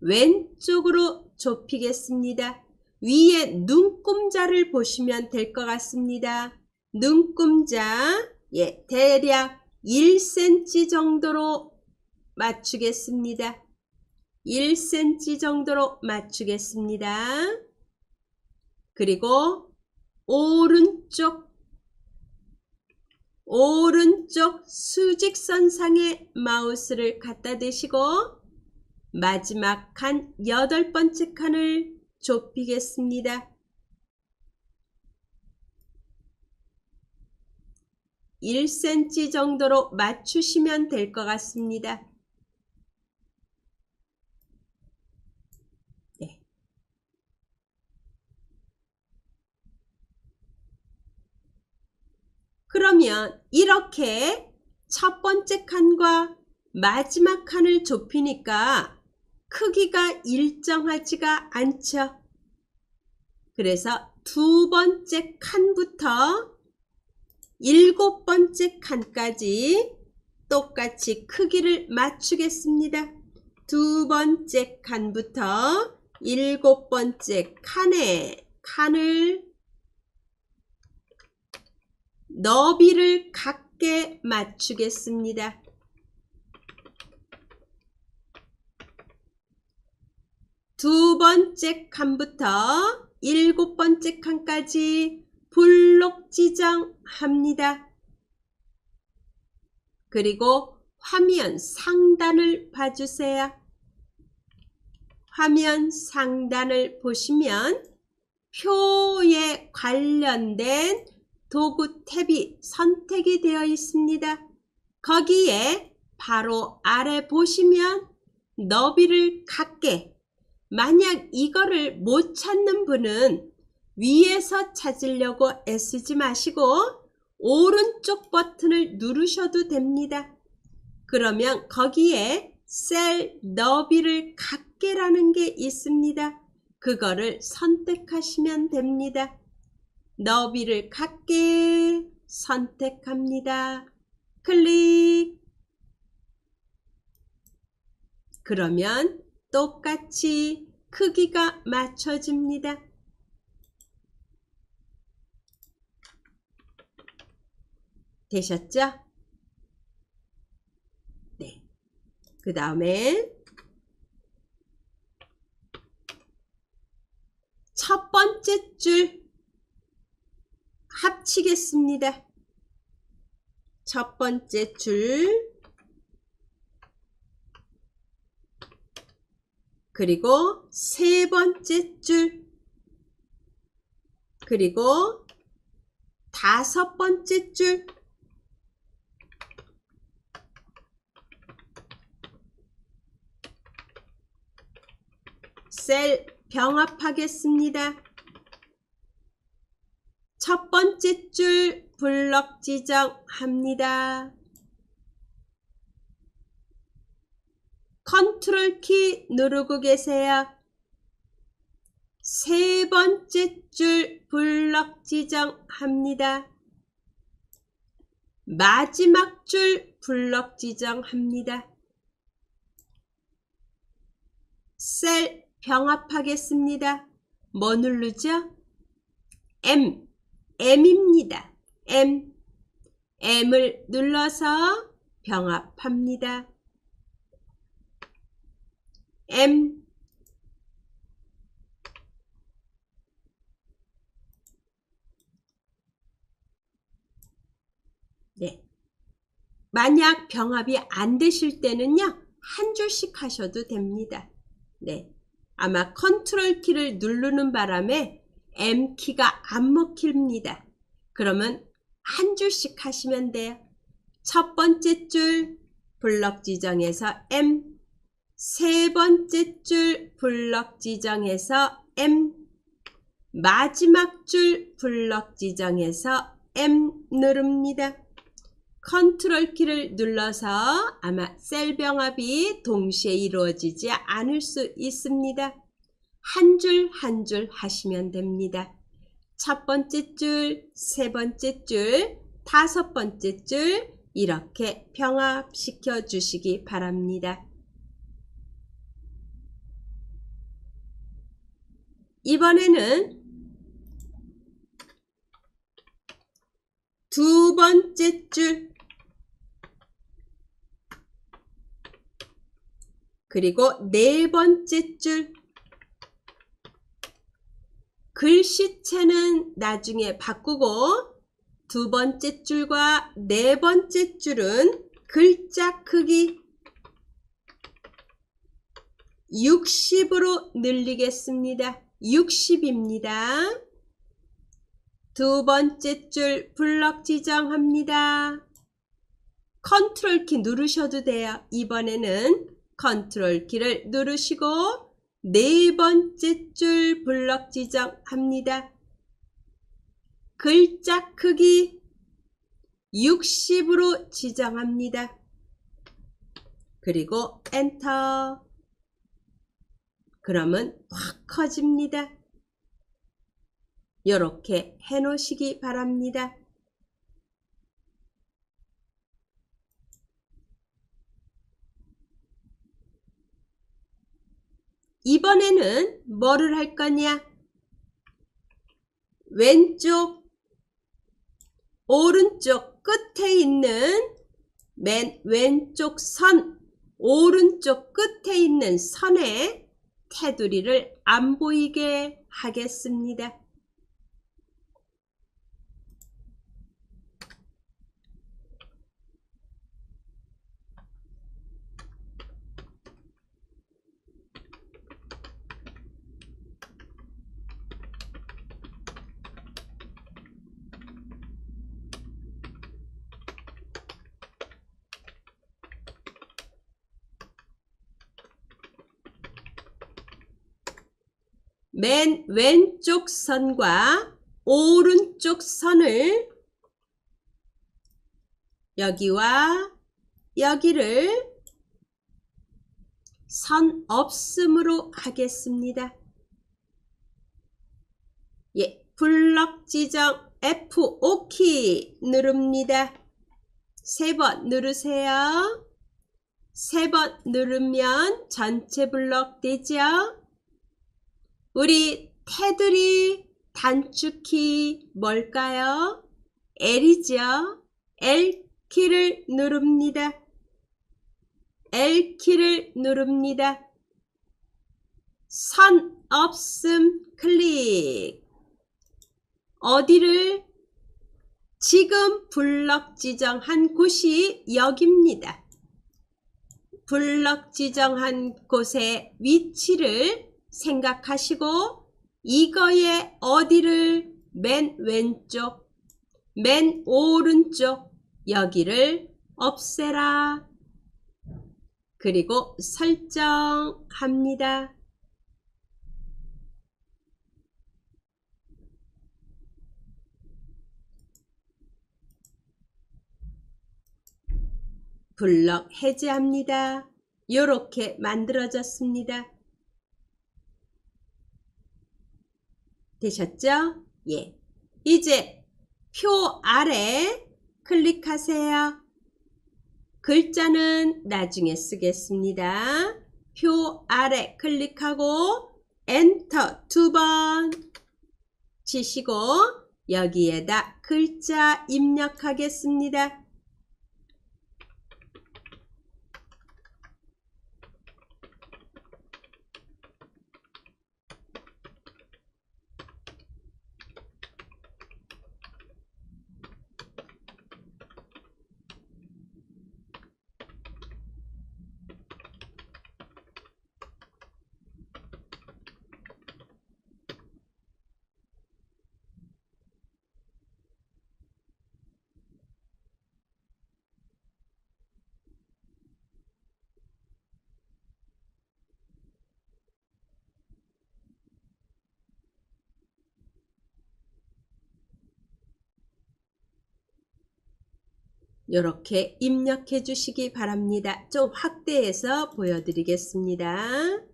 왼쪽으로 좁히겠습니다. 위에 눈금자를 보시면 될 것 같습니다. 눈금자 예, 대략 1cm 정도로 맞추겠습니다. 1cm 정도로 맞추겠습니다. 그리고 오른쪽 수직선상에 마우스를 갖다 대시고 마지막 칸 8번째 칸을 좁히겠습니다. 1cm 정도로 맞추시면 될 것 같습니다. 네. 그러면 이렇게 첫 번째 칸과 마지막 칸을 좁히니까 크기가 일정하지가 않죠. 그래서 두 번째 칸부터 7번째 칸까지 똑같이 크기를 맞추겠습니다. 두 번째 칸부터 7번째 칸을 너비를 같게 맞추겠습니다. 두 번째 칸부터 7번째 칸까지 블록 지정합니다. 그리고 화면 상단을 봐주세요. 화면 상단을 보시면 표에 관련된 도구 탭이 선택이 되어 있습니다. 거기에 바로 아래 보시면 너비를 같게, 만약 이거를 못 찾는 분은 위에서 찾으려고 애쓰지 마시고 오른쪽 버튼을 누르셔도 됩니다. 그러면 거기에 셀 너비를 같게라는 게 있습니다. 그거를 선택하시면 됩니다. 너비를 같게 선택합니다. 클릭. 그러면 똑같이 크기가 맞춰집니다. 되셨죠? 네. 그 다음에 첫 번째 줄 합치겠습니다. 첫 번째 줄 그리고 세 번째 줄 그리고 다섯 번째 줄 셀 병합하겠습니다. 첫 번째 줄 블럭 지정합니다. 컨트롤 키 누르고 계세요. 세 번째 줄 블럭 지정합니다. 마지막 줄 블럭 지정합니다. 셀 병합하겠습니다. 뭐 누르죠? M입니다. M을 눌러서 병합합니다. M 네. 만약 병합이 안 되실 때는요, 한 줄씩 하셔도 됩니다. 네. 아마 컨트롤 키를 누르는 바람에 M 키가 안 먹힙니다. 그러면 한 줄씩 하시면 돼요. 첫 번째 줄 블럭 지정해서 M, 세 번째 줄 블럭 지정해서 M, 마지막 줄 블럭 지정해서 M 누릅니다. 컨트롤 키를 눌러서 아마 셀 병합이 동시에 이루어지지 않을 수 있습니다. 한 줄 한 줄 하시면 됩니다. 첫 번째 줄, 세 번째 줄, 다섯 번째 줄 이렇게 병합시켜 주시기 바랍니다. 이번에는 두 번째 줄 그리고 네 번째 줄 글씨체는 나중에 바꾸고 두 번째 줄과 네 번째 줄은 글자 크기 60으로 늘리겠습니다. 60입니다. 두 번째 줄 블럭 지정합니다. 컨트롤 키 누르셔도 돼요. 이번에는 컨트롤 키를 누르시고 네 번째 줄 블럭 지정합니다. 글자 크기 60으로 지정합니다. 그리고 엔터. 그러면 확 커집니다. 이렇게 해 놓으시기 바랍니다. 이번에는 뭐를 할 거냐? 왼쪽, 오른쪽 끝에 있는 맨 왼쪽 선, 오른쪽 끝에 있는 선에 테두리를 안 보이게 하겠습니다. 맨 왼쪽 선과 오른쪽 선을 여기와 여기를 선 없음으로 하겠습니다. 예, 블럭 지정 F5키 누릅니다. 세 번 누르세요. 세 번 누르면 전체 블럭 되죠? 우리 테두리 단축키 뭘까요? L이죠? L키를 누릅니다. L키를 누릅니다. 선 없음 클릭. 어디를? 지금 블럭 지정한 곳이 여기입니다. 블럭 지정한 곳의 위치를 생각하시고 이거의 어디를? 맨 왼쪽, 맨 오른쪽 여기를 없애라. 그리고 설정합니다. 블럭 해제합니다. 이렇게 만들어졌습니다. 되셨죠? 예. 이제 표 아래 클릭하세요. 글자는 나중에 쓰겠습니다. 표 아래 클릭하고 엔터 2번 치시고 여기에다 글자 입력하겠습니다. 이렇게 입력해 주시기 바랍니다. 좀 확대해서 보여드리겠습니다.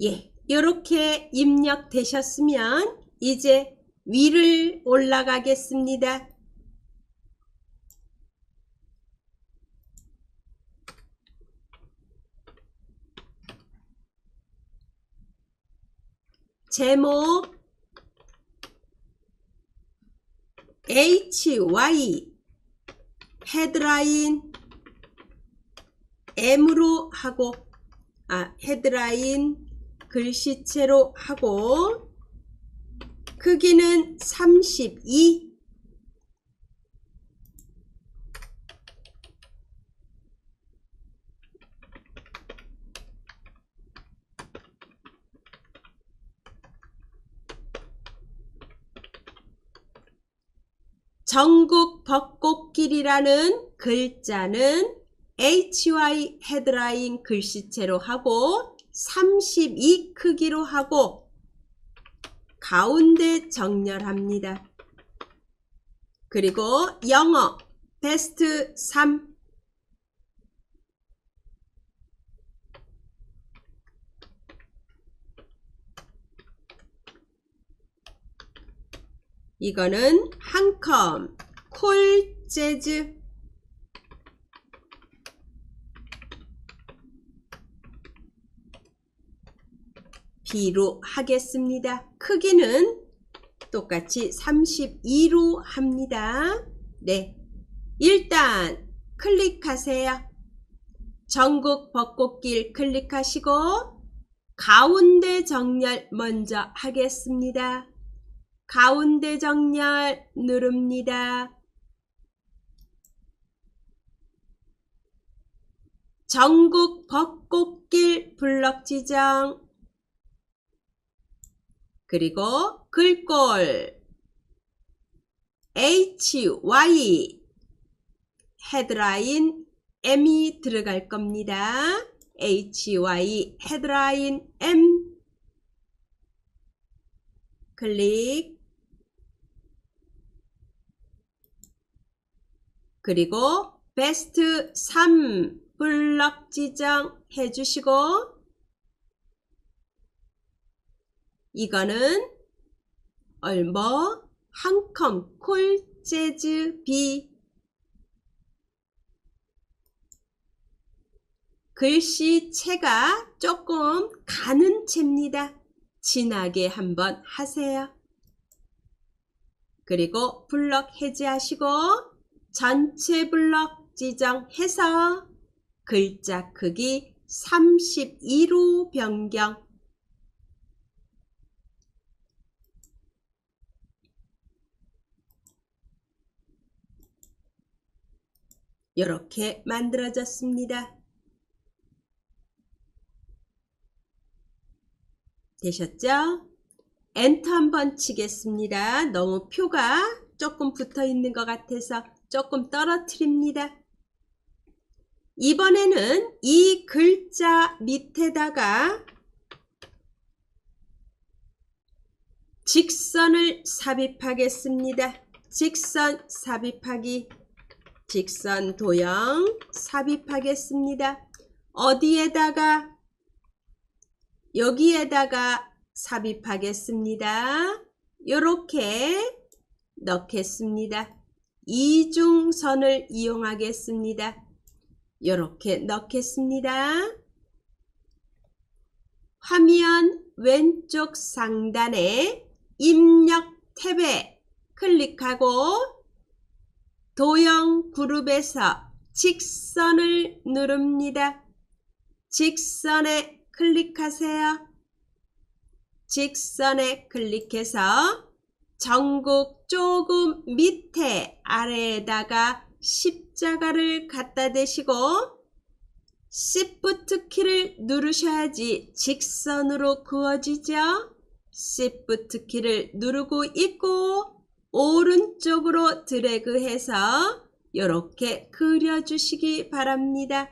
예, 이렇게 입력되셨으면 이제 위를 올라가겠습니다. 제목 HY 헤드라인 M으로 하고 헤드라인 글씨체로 하고 크기는 32 전국 벚꽃길이라는 글자는 HY 헤드라인 글씨체로 하고 32 크기로 하고 가운데 정렬합니다. 그리고 영어 베스트 3 이거는 한컴 콜 재즈 B로 하겠습니다. 크기는 똑같이 32로 합니다. 네, 일단 클릭하세요. 전국 벚꽃길 클릭하시고 가운데 정렬 먼저 하겠습니다. 가운데 정렬 누릅니다. 전국 벚꽃길 블럭 지정 그리고 글꼴 HY 헤드라인 M이 들어갈 겁니다. HY 헤드라인 M 클릭 그리고 베스트 3 블럭 지정 해주시고 이거는 얼머 한컴 콜 재즈 B 글씨체가 조금 가는 채입니다. 진하게 한번 하세요. 그리고 블럭 해제하시고 전체 블럭 지정해서 글자 크기 32로 변경 이렇게 만들어졌습니다. 되셨죠? 엔터 한번 치겠습니다. 너무 표가 조금 붙어 있는 것 같아서 조금 떨어뜨립니다. 이번에는 이 글자 밑에다가 직선을 삽입하겠습니다. 직선 삽입하기, 직선 도형 삽입하겠습니다. 어디에다가? 여기에다가 삽입하겠습니다. 이렇게 넣겠습니다. 이중선을 이용하겠습니다. 이렇게 넣겠습니다. 화면 왼쪽 상단에 입력 탭에 클릭하고 도형 그룹에서 직선을 누릅니다. 직선에 클릭하세요. 직선에 클릭해서 전국 조금 밑에 아래에다가 십자가를 갖다 대시고 Shift 키를 누르셔야지 직선으로 그어지죠. Shift 키를 누르고 있고 오른쪽으로 드래그해서 이렇게 그려주시기 바랍니다.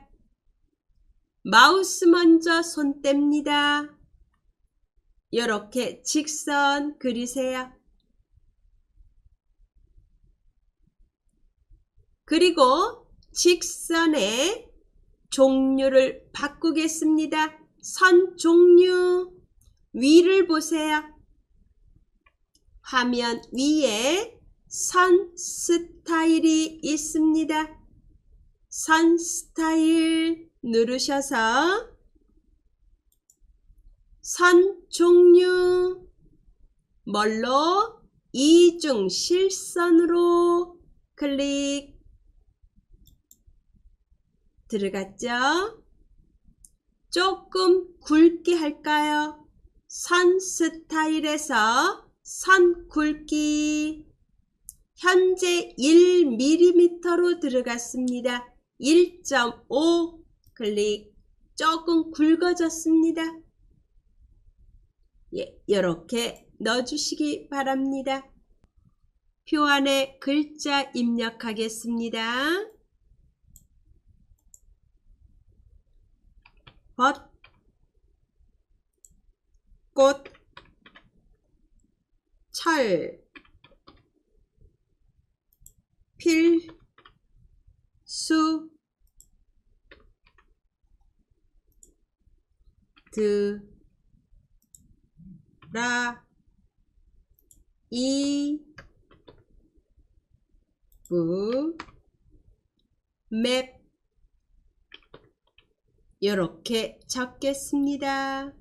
마우스 먼저 손 뗍니다. 이렇게 직선 그리세요. 그리고 직선의 종류를 바꾸겠습니다. 선 종류 위를 보세요. 화면 위에 선 스타일이 있습니다. 선 스타일 누르셔서 선 종류 뭘로? 이중 실선으로 클릭. 들어갔죠? 조금 굵게 할까요? 선 스타일에서 선 굵기 현재 1mm로 들어갔습니다. 1.5 클릭. 조금 굵어졌습니다. 예, 이렇게 넣어주시기 바랍니다. 표 안에 글자 입력하겠습니다. 벗, 꽃, 철, 필수, 드라, 이브, 맵 이렇게 적겠습니다.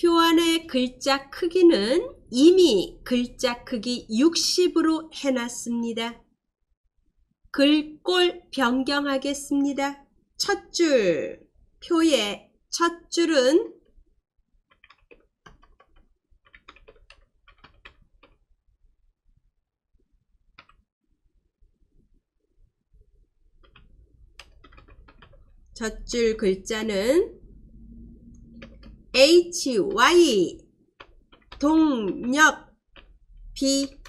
표 안의 글자 크기는 이미 글자 크기 60으로 해놨습니다. 글꼴 변경하겠습니다. 첫 줄, 표의 첫 줄은 첫 줄 글자는 HY 동력 B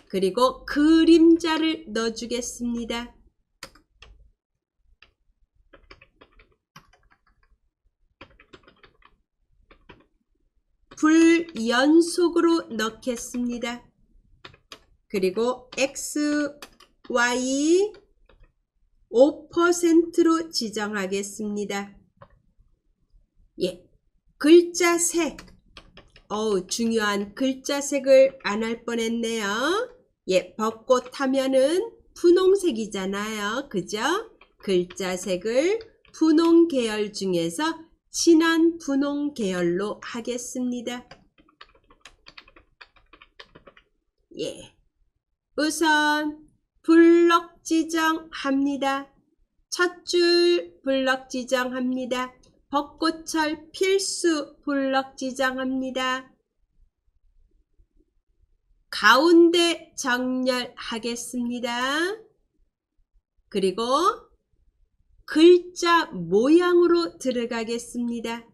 그리고 그림자를 넣어주겠습니다. 불연속으로 넣겠습니다. 그리고 X, Y 5%로 지정하겠습니다. 예, 글자 색. 중요한 글자 색을 안 할 뻔했네요. 예, 벚꽃 하면은 분홍색이잖아요. 그죠? 글자 색을 분홍 계열 중에서 진한 분홍 계열로 하겠습니다. 예. 우선 블럭 지정합니다. 첫 줄 블럭 지정합니다. 벚꽃철 필수 블럭 지정합니다. 가운데 정렬하겠습니다. 그리고 글자 모양으로 들어가겠습니다.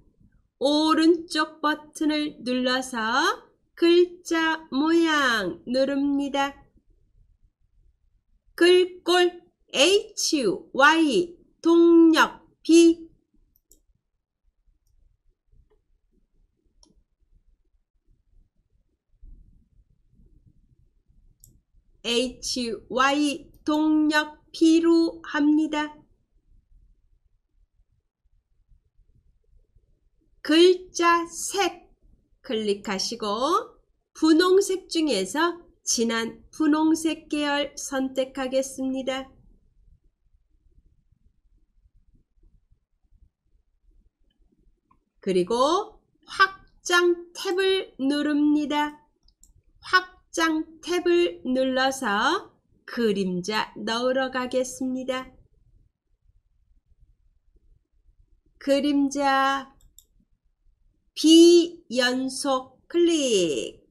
오른쪽 버튼을 눌러서 글자 모양 누릅니다. 글꼴 H, Y, 동력 B. H, Y, 동력 B로 합니다. 글자 색 클릭하시고 분홍색 중에서 진한 분홍색 계열 선택하겠습니다. 그리고 확장 탭을 누릅니다. 확장 탭을 눌러서 그림자 넣으러 가겠습니다. 그림자 비연속 클릭.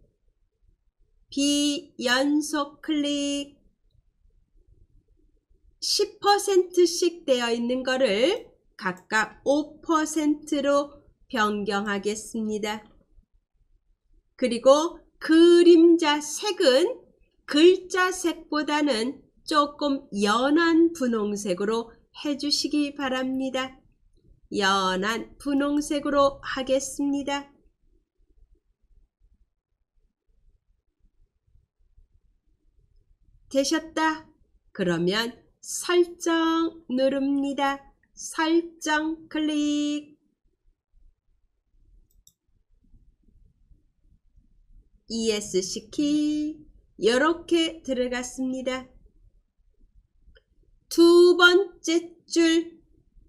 비연속 클릭. 10%씩 되어 있는 거를 각각 5%로 변경하겠습니다. 그리고 그림자 색은 글자 색보다는 조금 연한 분홍색으로 해주시기 바랍니다. 연한 분홍색으로 하겠습니다. 되셨다. 그러면 설정 누릅니다. 설정 클릭. ESC 이렇게 들어갔습니다. 두 번째 줄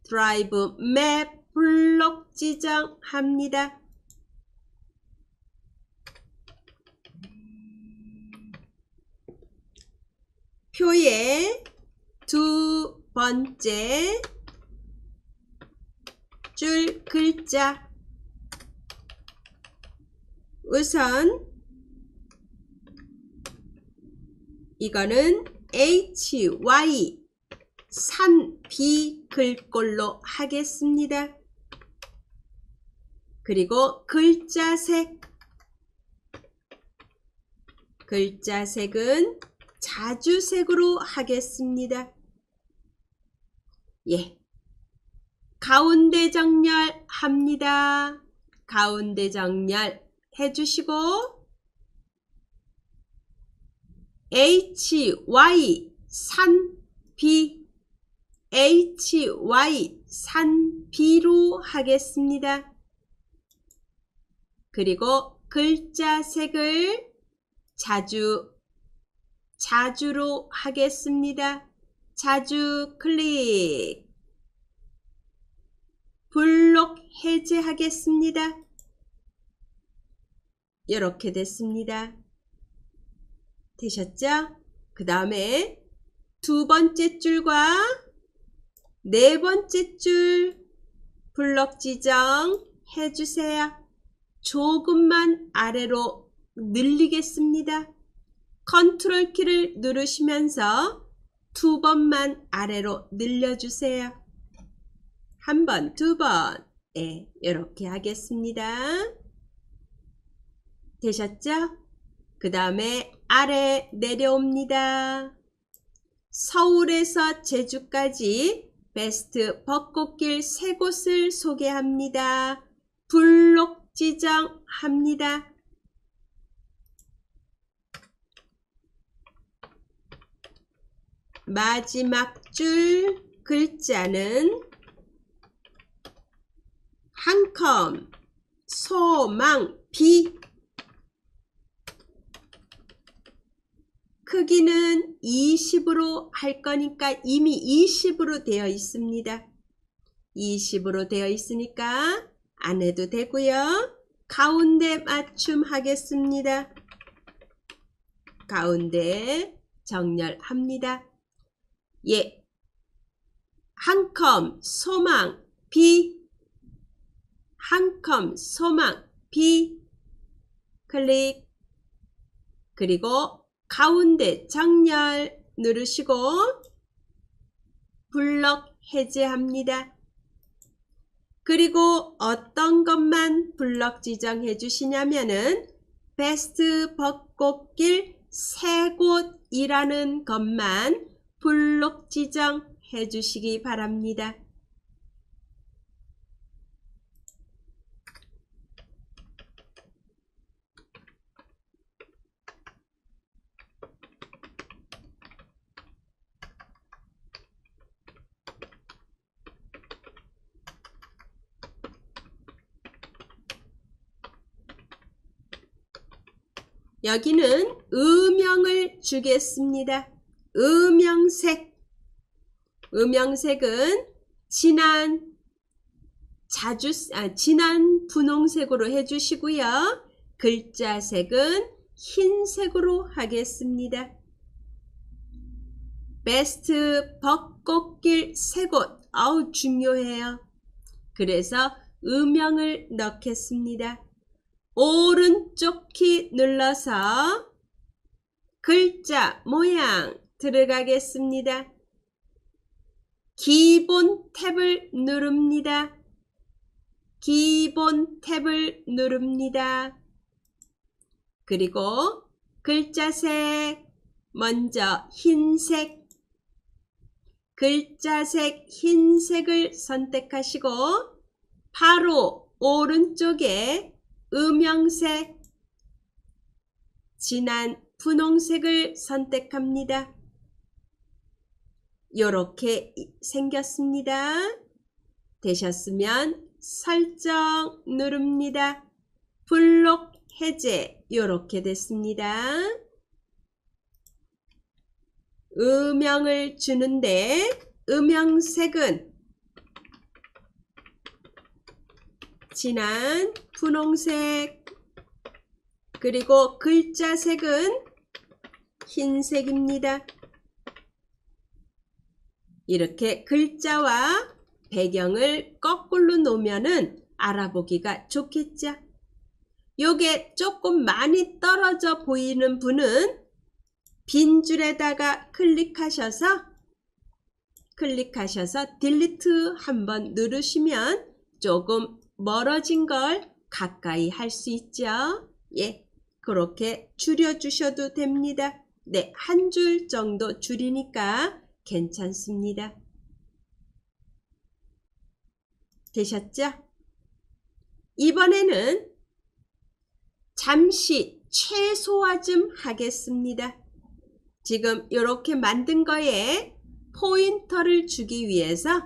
드라이브 맵 블록 지정합니다. 표의 두 번째 줄 글자. 우선 이거는 H, Y, 산, 비 글꼴로 하겠습니다. 그리고 글자색. 글자색은 자주색으로 하겠습니다. 예. 가운데 정렬합니다. 가운데 정렬 해주시고 H, Y, 산, 비. H, Y, 산, 비로 하겠습니다. 그리고 글자색을 자주로 하겠습니다. 자주 클릭. 블록 해제하겠습니다. 이렇게 됐습니다. 되셨죠? 그 다음에 두 번째 줄과 네 번째 줄 블록 지정 해주세요. 조금만 아래로 늘리겠습니다. 컨트롤 키를 누르시면서 두 번만 아래로 늘려주세요. 한 번, 두 번. 네, 이렇게 하겠습니다. 되셨죠? 그 다음에 아래 내려옵니다. 서울에서 제주까지 베스트 벚꽃길 3곳을 소개합니다. 블록 지정합니다. 마지막 줄 글자는 한 컴 소망 B. 크기는 20으로 할 거니까 이미 20으로 되어 있습니다. 20으로 되어 있으니까 안 해도 되고요. 가운데 맞춤 하겠습니다. 가운데 정렬합니다. 예. 한 컴 소망 B. 한 컴 소망 B. 클릭. 그리고 가운데 정렬 누르시고 블럭 해제합니다. 그리고 어떤 것만 블럭 지정해 주시냐면은 베스트 벚꽃길 3곳이라는 것만 블록 지정해 주시기 바랍니다. 여기는 음영을 주겠습니다. 음영색. 음영색은 진한 분홍색으로 해주시고요. 글자색은 흰색으로 하겠습니다. 베스트 벚꽃길 3곳. 아우 중요해요. 그래서 음영을 넣겠습니다. 오른쪽 키 눌러서 글자 모양 들어가겠습니다. 기본 탭을 누릅니다. 기본 탭을 누릅니다. 그리고 글자색 먼저 흰색. 글자색 흰색을 선택하시고 바로 오른쪽에 음영색, 진한 분홍색을 선택합니다. 이렇게 생겼습니다. 되셨으면 설정 누릅니다. 블록 해제 이렇게 됐습니다. 음영을 주는데 음영색은 진한 분홍색, 그리고 글자색은 흰색입니다. 이렇게 글자와 배경을 거꾸로 놓으면은 알아보기가 좋겠죠. 요게 조금 많이 떨어져 보이는 분은 빈 줄에다가 클릭하셔서 딜리트 한번 누르시면 조금 멀어진 걸 가까이 할 수 있죠. 예, 그렇게 줄여주셔도 됩니다. 네, 한 줄 정도 줄이니까 괜찮습니다. 되셨죠? 이번에는 잠시 최소화 좀 하겠습니다. 지금 이렇게 만든 거에 포인터를 주기 위해서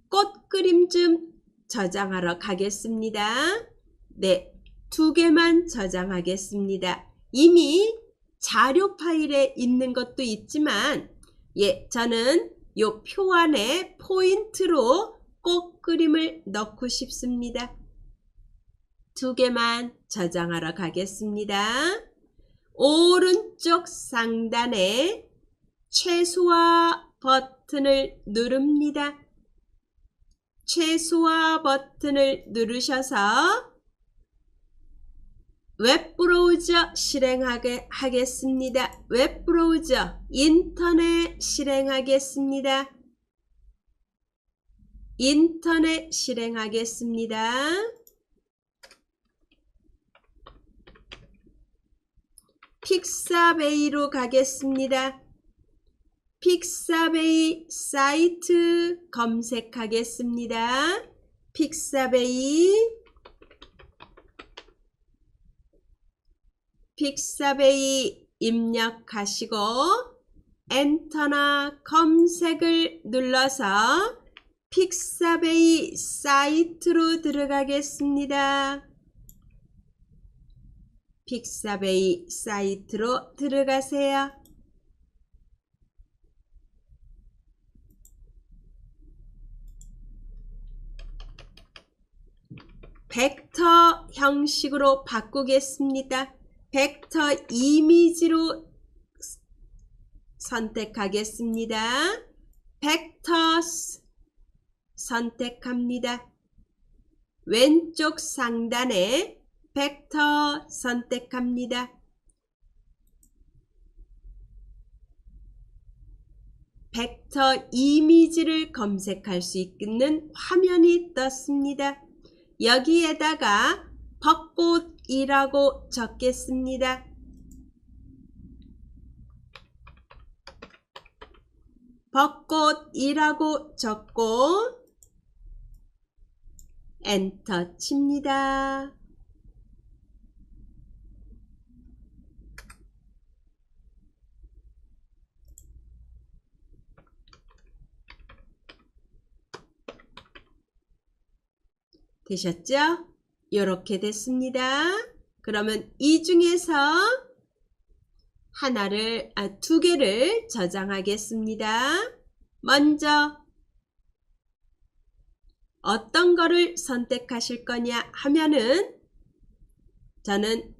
꽃 그림 좀 저장하러 가겠습니다. 네, 2개만 저장하겠습니다. 이미 자료 파일에 있는 것도 있지만 예, 저는 요 표 안에 포인트로 꽃 그림을 넣고 싶습니다. 2개만 저장하러 가겠습니다. 오른쪽 상단에 최소화 버튼을 누릅니다. 최소화 버튼을 누르셔서 웹브라우저 실행하게 하겠습니다. 웹브라우저 인터넷 실행하겠습니다. 인터넷 실행하겠습니다. 픽사베이로 가겠습니다. 픽사베이 사이트 검색하겠습니다. 픽사베이 입력하시고 엔터나 검색을 눌러서 픽사베이 사이트로 들어가겠습니다. 픽사베이 사이트로 들어가세요. 벡터 형식으로 바꾸겠습니다. 벡터 이미지로 선택하겠습니다. 벡터스 선택합니다. 왼쪽 상단에 벡터 선택합니다. 벡터 이미지를 검색할 수 있는 화면이 떴습니다. 여기에다가 벚꽃이라고 적겠습니다. 벚꽃이라고 적고 엔터 칩니다. 되셨죠? 이렇게 됐습니다. 그러면 이 중에서 두 개를 저장하겠습니다. 먼저 어떤 거를 선택하실 거냐 하면은 저는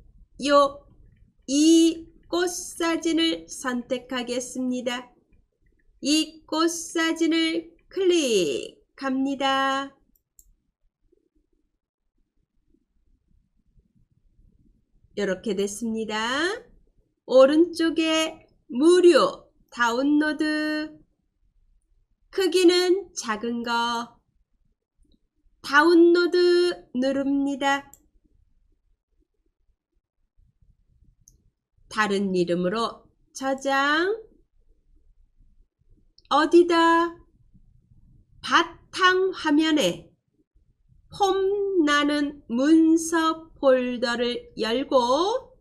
이 꽃 사진을 선택하겠습니다. 이 꽃 사진을 클릭합니다. 이렇게 됐습니다. 오른쪽에 무료 다운로드 크기는 작은 거 다운로드 누릅니다. 다른 이름으로 저장 어디다 바탕 화면에 폼나는 문서 폴더를 열고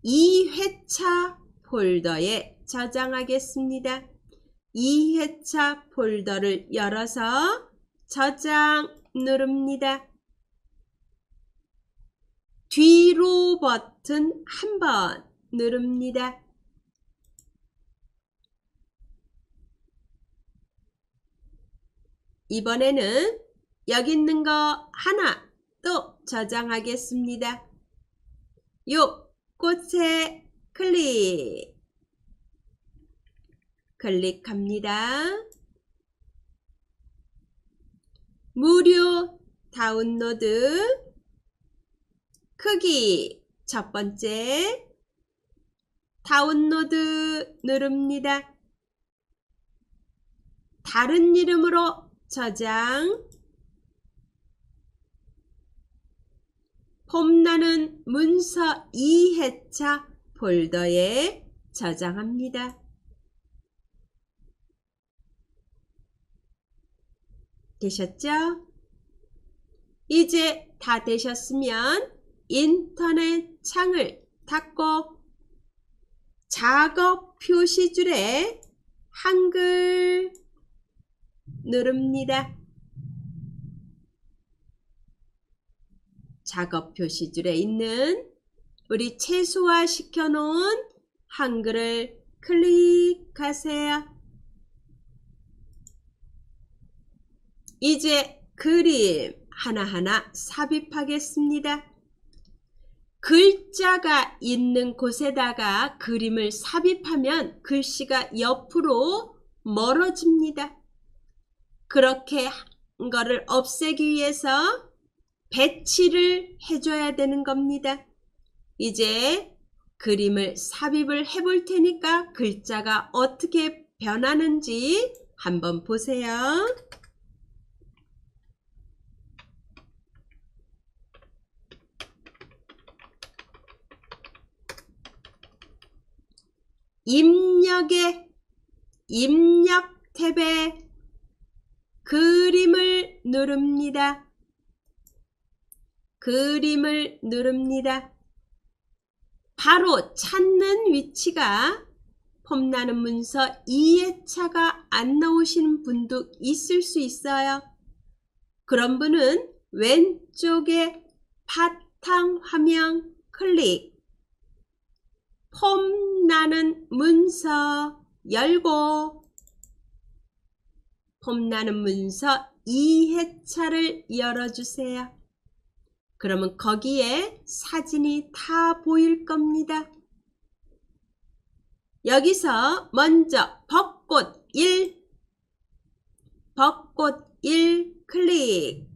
2회차 폴더에 저장하겠습니다. 2회차 폴더를 열어서 저장 누릅니다. 뒤로 버튼 한번 누릅니다. 이번에는 여기 있는 거 하나 또 저장하겠습니다. 요 꽃에 클릭합니다. 무료 다운로드 크기 첫 번째 다운로드 누릅니다. 다른 이름으로 저장 폼나는 문서 2회차 폴더에 저장합니다. 되셨죠? 이제 다 되셨으면 인터넷 창을 닫고 작업 표시줄에 한글 누릅니다. 작업 표시줄에 있는 우리 최소화 시켜놓은 한글을 클릭하세요. 이제 그림 하나하나 삽입하겠습니다. 글자가 있는 곳에다가 그림을 삽입하면 글씨가 옆으로 멀어집니다. 그렇게 한 거를 없애기 위해서 배치를 해줘야 되는 겁니다. 이제 그림을 삽입을 해볼 테니까 글자가 어떻게 변하는지 한번 보세요. 입력 탭에 그림을 누릅니다. 그림을 누릅니다. 바로 찾는 위치가 폼나는 문서 2회차가 안 나오시는 분도 있을 수 있어요. 그런 분은 왼쪽에 바탕화면 클릭. 폼나는 문서 열고 폼나는 문서 2회차를 열어주세요. 그러면 거기에 사진이 다 보일 겁니다. 여기서 먼저 벚꽃 1, 벚꽃 1 클릭.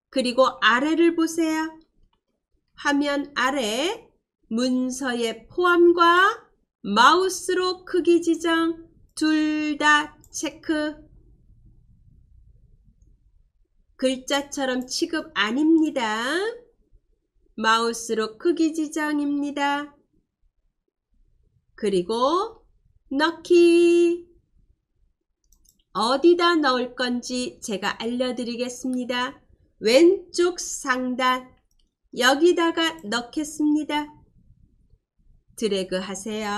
그리고 아래를 보세요. 화면 아래 문서의 포함과 마우스로 크기 지정 둘 다 체크. 글자처럼 취급 아닙니다. 마우스로 크기 지정입니다. 그리고 넣기. 어디다 넣을 건지 제가 알려드리겠습니다. 왼쪽 상단 여기다가 넣겠습니다. 드래그 하세요.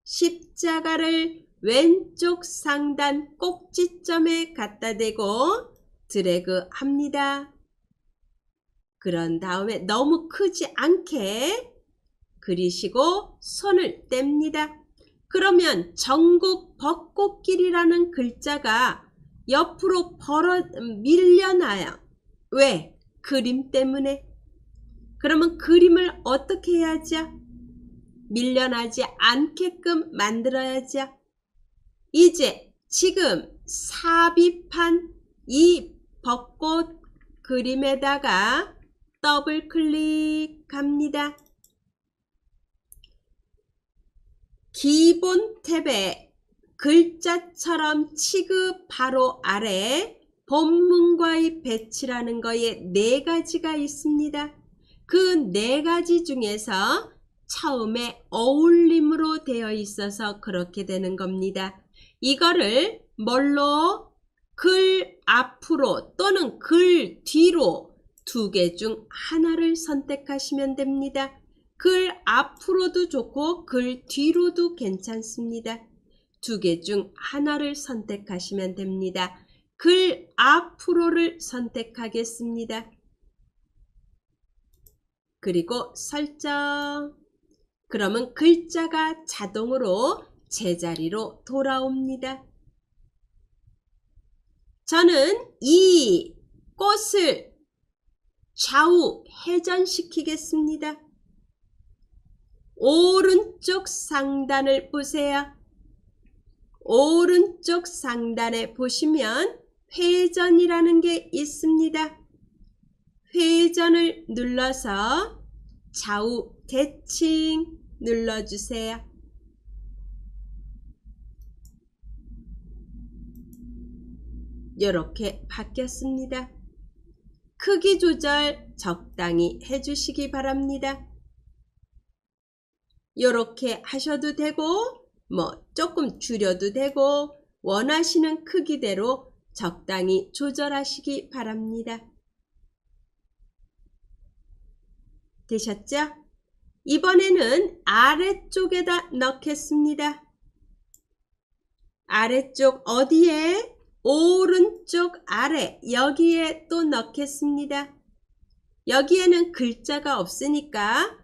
십자가를 왼쪽 상단 꼭지점에 갖다 대고 드래그 합니다. 그런 다음에 너무 크지 않게 그리시고 손을 뗍니다. 그러면 전국 벚꽃길이라는 글자가 옆으로 밀려나요. 왜? 그림 때문에. 그러면 그림을 어떻게 해야죠? 밀려나지 않게끔 만들어야죠. 이제 지금 삽입한 이 벚꽃 그림에다가 더블 클릭합니다. 기본 탭에 글자처럼 취급 바로 아래 본문과의 배치라는 거에 4가지가 있습니다. 그 4가지 중에서 처음에 어울림으로 되어 있어서 그렇게 되는 겁니다. 이거를 뭘로? 글 앞으로 또는 글 뒤로 2개 중 하나를 선택하시면 됩니다. 글 앞으로도 좋고 글 뒤로도 괜찮습니다. 2개 중 하나를 선택하시면 됩니다. 글 앞으로를 선택하겠습니다. 그리고 설정. 그러면 글자가 자동으로 제자리로 돌아옵니다. 저는 이 꽃을 좌우 회전시키겠습니다. 오른쪽 상단을 보세요. 오른쪽 상단에 보시면 회전이라는 게 있습니다. 회전을 눌러서 좌우 대칭 눌러주세요. 이렇게 바뀌었습니다. 크기 조절 적당히 해주시기 바랍니다. 이렇게 하셔도 되고 조금 줄여도 되고 원하시는 크기대로 적당히 조절하시기 바랍니다. 되셨죠? 이번에는 아래쪽에다 넣겠습니다. 아래쪽 어디에? 오른쪽 아래 여기에 또 넣겠습니다. 여기에는 글자가 없으니까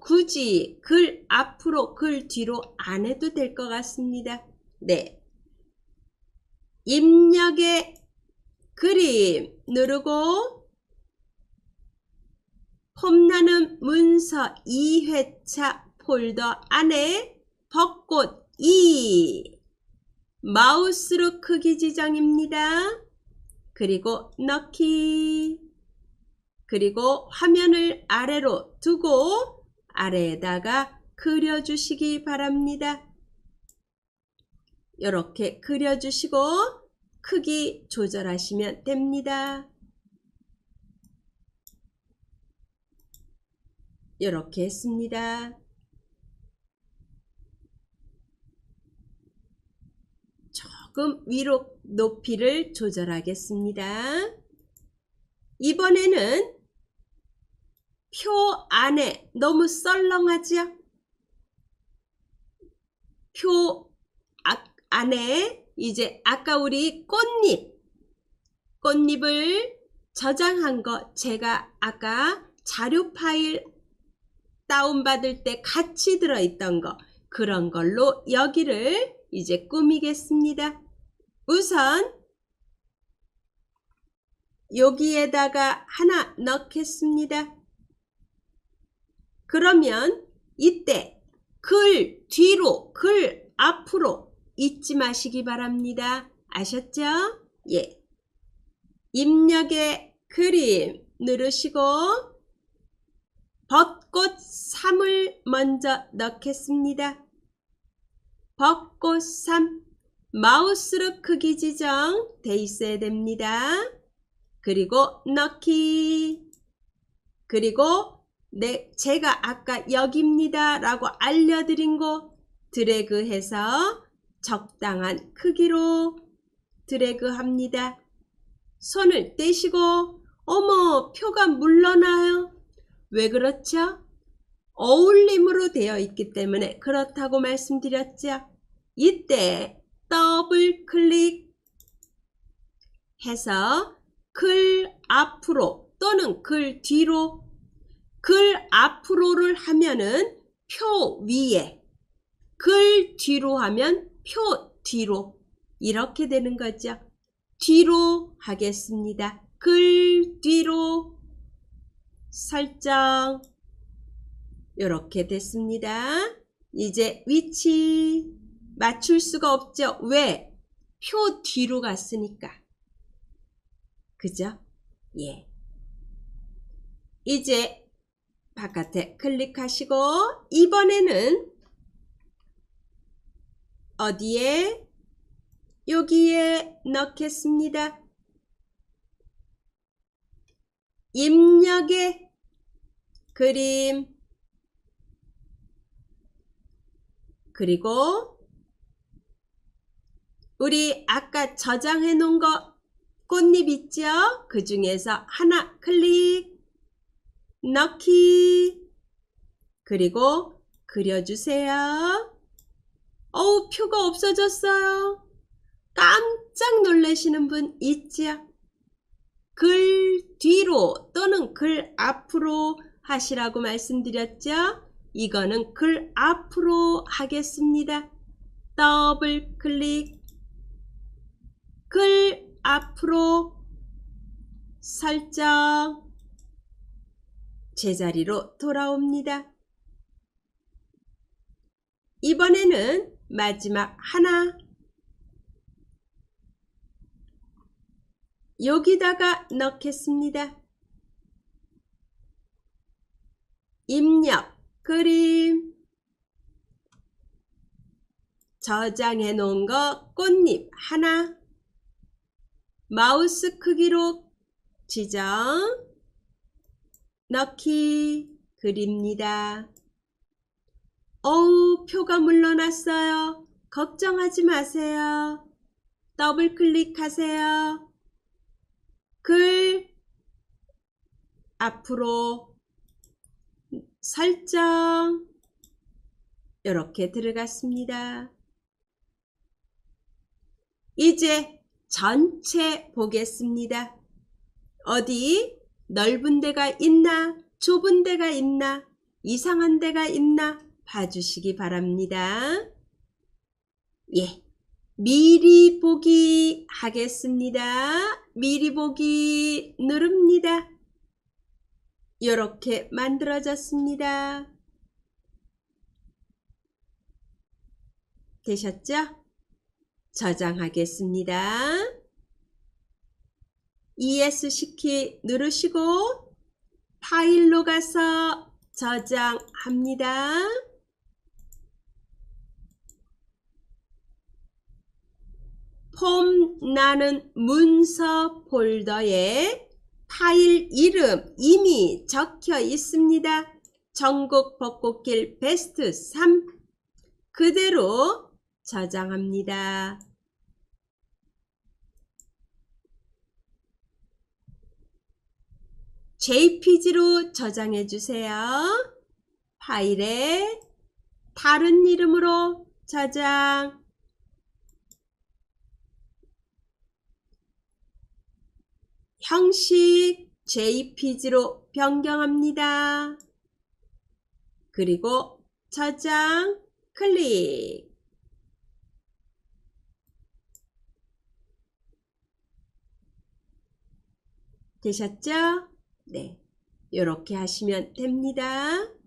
굳이 글 앞으로 글 뒤로 안 해도 될 것 같습니다. 네. 입력의 그림 누르고 폼나는 문서 2회차 폴더 안에 벚꽃 2 마우스로 크기 지정입니다. 그리고 넣기. 그리고 화면을 아래로 두고 아래에다가 그려주시기 바랍니다. 이렇게 그려주시고 크기 조절하시면 됩니다. 이렇게 했습니다. 조금 위로 높이를 조절하겠습니다. 이번에는 표 안에 너무 썰렁하죠? 표 안에 이제 아까 우리 꽃잎을 저장한 거 제가 아까 자료 파일 다운받을 때 같이 들어있던 거 그런 걸로 여기를 이제 꾸미겠습니다. 우선 여기에다가 하나 넣겠습니다. 그러면 이때 글 뒤로 글 앞으로 잊지 마시기 바랍니다. 아셨죠? 예. 입력의 그림 누르시고 벚꽃 3을 먼저 넣겠습니다. 벚꽃 3 마우스로 크기 지정 돼 있어야 됩니다. 그리고 넣기 그리고 제가 아까 여기입니다 라고 알려드린 곳 드래그해서 적당한 크기로 드래그합니다. 손을 떼시고 어머 표가 물러나요. 왜 그렇죠? 어울림으로 되어 있기 때문에 그렇다고 말씀드렸죠. 이때 더블 클릭 해서 글 앞으로 또는 글 뒤로 글 앞으로를 하면은 표 위에 글 뒤로 하면 표 뒤로 이렇게 되는 거죠. 뒤로 하겠습니다. 글 뒤로 설정 이렇게 됐습니다. 이제 위치 맞출 수가 없죠. 왜? 표 뒤로 갔으니까. 그죠? 예. 이제 바깥에 클릭하시고 이번에는 어디에? 여기에 넣겠습니다. 입력의 그림 그리고 우리 아까 저장해 놓은 거 꽃잎 있죠? 그 중에서 하나 클릭 넣기 그리고 그려주세요. 어우 표가 없어졌어요. 깜짝 놀라시는 분 있죠? 글 뒤로 또는 글 앞으로 하시라고 말씀드렸죠? 이거는 글 앞으로 하겠습니다. 더블 클릭 글 앞으로 설정 제자리로 돌아옵니다. 이번에는 마지막 하나 여기다가 넣겠습니다. 입력 그림 저장해 놓은 거 꽃잎 하나 마우스 크기로 지정 넣기 그립니다. 어우 표가 물러났어요. 걱정하지 마세요. 더블 클릭하세요. 글 앞으로 설정 이렇게 들어갔습니다. 이제 전체 보겠습니다. 어디 넓은 데가 있나 좁은 데가 있나 이상한 데가 있나 봐주시기 바랍니다. 예, 미리 보기 하겠습니다. 미리 보기 누릅니다. 이렇게 만들어졌습니다. 되셨죠? 저장하겠습니다. ESC 누르시고 파일로 가서 저장합니다. 폼 나는 문서 폴더에 파일 이름 이미 적혀 있습니다. 전국 벚꽃길 베스트 3 그대로 저장합니다. JPG로 저장해 주세요. 파일에 다른 이름으로 저장 형식 JPG로 변경합니다. 그리고 저장 클릭. 되셨죠? 네. 이렇게 하시면 됩니다.